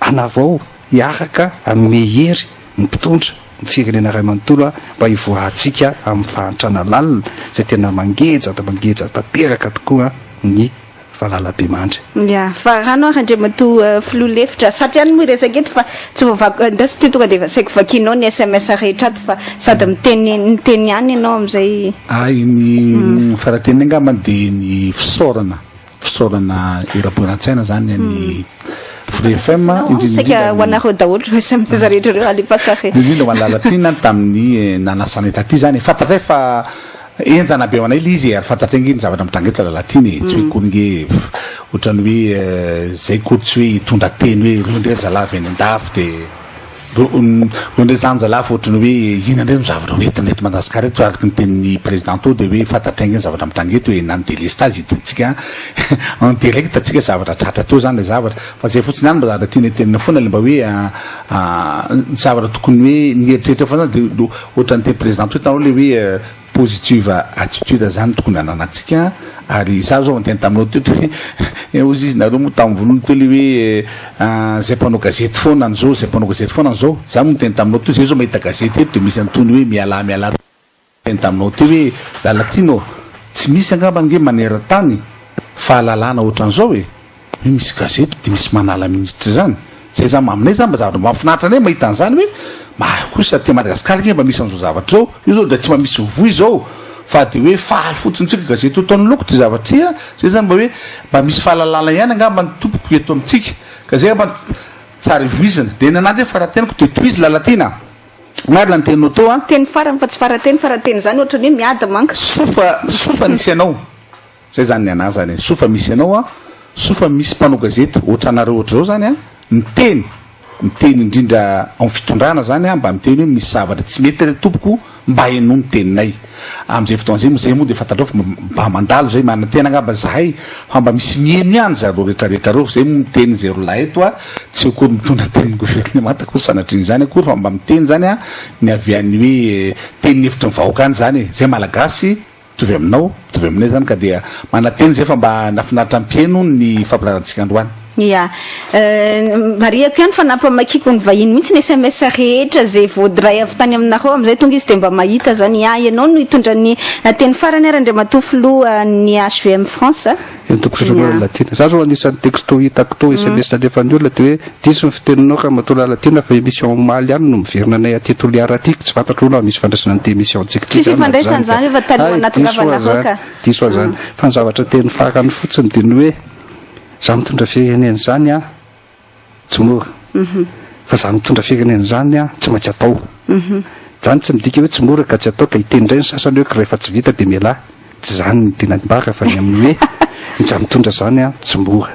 anavao hiaraka amin'ny hery ny mpitondra ny firenena ray manontolo mba hivoahantsika amin'ny fahantrana lalina zay tena mangeja tanteraka tokoa ny valalabe mandry fa rano ary andriamatoa filoha-lefitra satria any moa resaka eto fa tsy voavakndasy ty tonga dia saiko vakinao ny SMS rehetra aty fa sady miteny ihany ianao amin'izay ny farateny angamba dia ny fisaorana iraboran-tsaina zany any Free FM sika ho anareo daholo SMS rehetra reo alefa soare indrindra ho any lalatina tamin'ny nanasana etaty zany fantatra fa enjana be anay le izy ary fantatra ingeny zavatra mitangety lalatiny tsy hoe konge ohatrany hoe zay koa tsy hoe hitondra teny hoe reo ndray zalava eny andafy de reo ndray zany zalava ohatrany hoe ina ndray zavatra hoentinety Madagasikara eto araky ny tenin'ny président to de hoe fantatra ingeny zavatra mitangety hoe nany délestage hitantsika en direct atsika zavatra tratra teo zany le zavatra fa zay fotsiny any mba zavatra tiany tenina foana le mba hoe zavatra tokony hoe nieritreretra fa zany de ohatrany teny président to tao le hoe positive attitude zany tokony ananatsika ary za zao anteny taminao teo hoe ozy izy nareo moa tamin'ny volohany teo le hoe zay mpanao gazety foana an'izao zay mpanao gazety foana an'izao za moa miteny taminao teo zay zao mahita gazety eto de misy antony hoe miala teny taminao teo hoe lalatino tsy misy angamba nge maneran-tany fahalalana ohatran'izao hoe misy gazety de misy manala minitra zany zay zany aminay zany mba zavatra mahafinaritra anay mahita an'izany hoe kosa te Madagasikara nge mba misy an'izao zavatra zao io zao de tsy mba misy voy zao fa de hoe fahaly fotsiny tsika gazety taon'ny loko ty zavatria zay zany mba hoe mba misy fahalalana ihany angamba ny tompoko eto amintsika ka zay mba tsara voizina de nanandy fa raha teniko de toizy lalatina marina ny teninao tao teny farany fa tsy farateny zany ohatrany hoe miady manka sofa misy anao zay zany ny anazy zany sofa misy anao sofa misy mpanao gazety ohatranareo ohatra zao zany miteny indrindra amin'ny fitondrana zany mba miteny hoe misy zavatra tsy mety le tompoko mba hainao ny teninay am'izay fotoana zay moa de fantatrao fa mba mandalo zay manana tena angamba zahay fa mba misy miemy ihany zareo rehetrarehetra reo zay miteny zay roa lahy eto tsy akory mitondra tenin'ny gouvernement akory sanatriny zany akory fa mba miteny zany ny avian'ny hoe tenin'ny hevitra ny vahoaka any zany zay malagasy tovy aminao tovy aminay zany ka de manateny zay fa mba nafinaritra ampieno ny fampilarantsika androany ya mariako ihany fa nampamakiko ny vahiny mihitsy ny SMS rehetra zay vaodray avy tany aminareo amizay tonga izy de mba mahita zany ianao no hitondra ny teny farany ary Andriamatoa filoha ny HVM France latina za zao anisan'ny texto hitako to SMS alefan'ny olona de hoe diso ny fiteninao ka matola latina fa émission maly ihany no miverina anay aty toliara aty tsy fantatro olona misy fandraisana ny émission tsika fandraisany zany efa taloha anaty ravanareo ka diso azany fa ny zavatra teny farany fotsiny de ny hoe za mitondra firenena zany tsy mora fa za mitondra firenena zany tsy maintsy atao zany tsy midika hoe tsy mora ka tsy atao ka hitendray ny sasany hoe rehefa tsy vita de miala tsy zany ny tena mbaka fa ny amin'ny hoe za mitondra zany tsy mora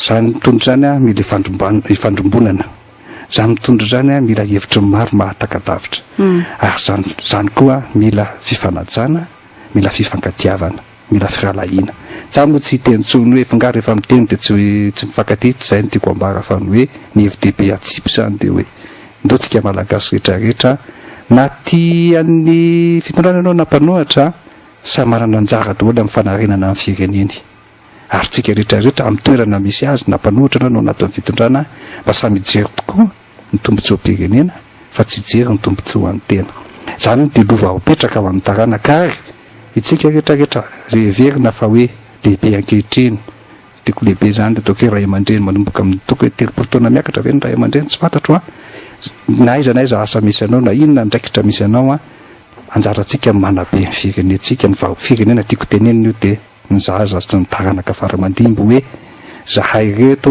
za mitondra zany mila ifandrombonana za mitondra zany mila hevitra maro mahatakadavitra ary zany koa mila fifanajana mila fifankatiavana mila firalahina za moa tsy hiteny tsony hoe fangaro rehefa miteny de tsy mifankaty tsy zay ny tiako ambara fa ny hoe ny FDP atsipy zany de hoe ndotsika malagasy rehetrarehetra na ty an'ny fitondrana anao nampanohatra sa manana anjara daholo amin'ny fanarenana amin'ny fireneny ary tsika rehetrarehetra amin'ny toerana misy azy nampanohatra anao anaty amin'ny fitondrana mba samy mijery tokoa ny tombontsoa pirenena fa tsy jery ny tombontsoa an'ny tena zany de lova hopetraka ao amin'ny taranakary itsika rehetrarehetra zay everina fa hoe lehibe ankehitriny tiako lehibe zany de ataoko hoe ray aman-dreny manomboka amin'ny toko hoe telopolo taona miakatra ve ny ray aman-dreny tsy fantatro naiza asa misy anao na inona ndraikitra misy anao anjaratsika manabe ny firenentsika ny firenena tiako tenenina io de ny zaza sy ny taranaka faramandimbo hoe zahay reto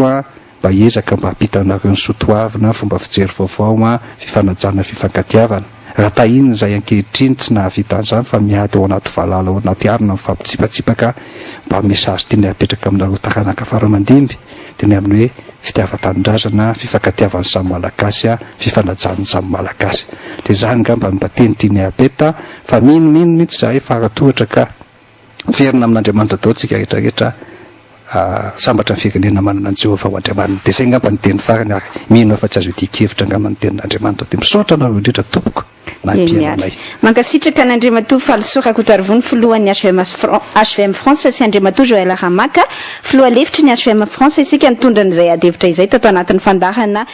mba ezaka mba hampitanareo ny sotoavina fomba fijery vaovao fifanajana fifankatiavana raha tahiny zay ankehitriny tsy nahavita an'izany fa miady ao anaty valala ao anaty arina mifampitsipatsipaka mba mesazy tiany apetraka aminareo taranaka faramandimby de ny amin'ny hoe fitiava-tanindrazana fifankatiavany samy malagasy fifanajany samy malagasy de zany ngamba mba teny tiany apeta fa mino mihitsy zahay faratohatra ka verina amin'Andriamanitra dao tsika rehetrarehetra sambatra ny firenena manana an Jehovah ho Andriamanitra de zay ngamba ny teny farany ary mino fa tsy azo itikevitra ngamba ny tenin'Andriamanitra de misaotra nareo indrindra tompoko mankasitraka ny Andriamatoa Falisoa Kotarvony filohan'ny HVM France sy Andriamatoa Joël Ramaka filoha lefitry ny HVM France isika nitondra n'izay adevitra izay tato anatin'ny fandarana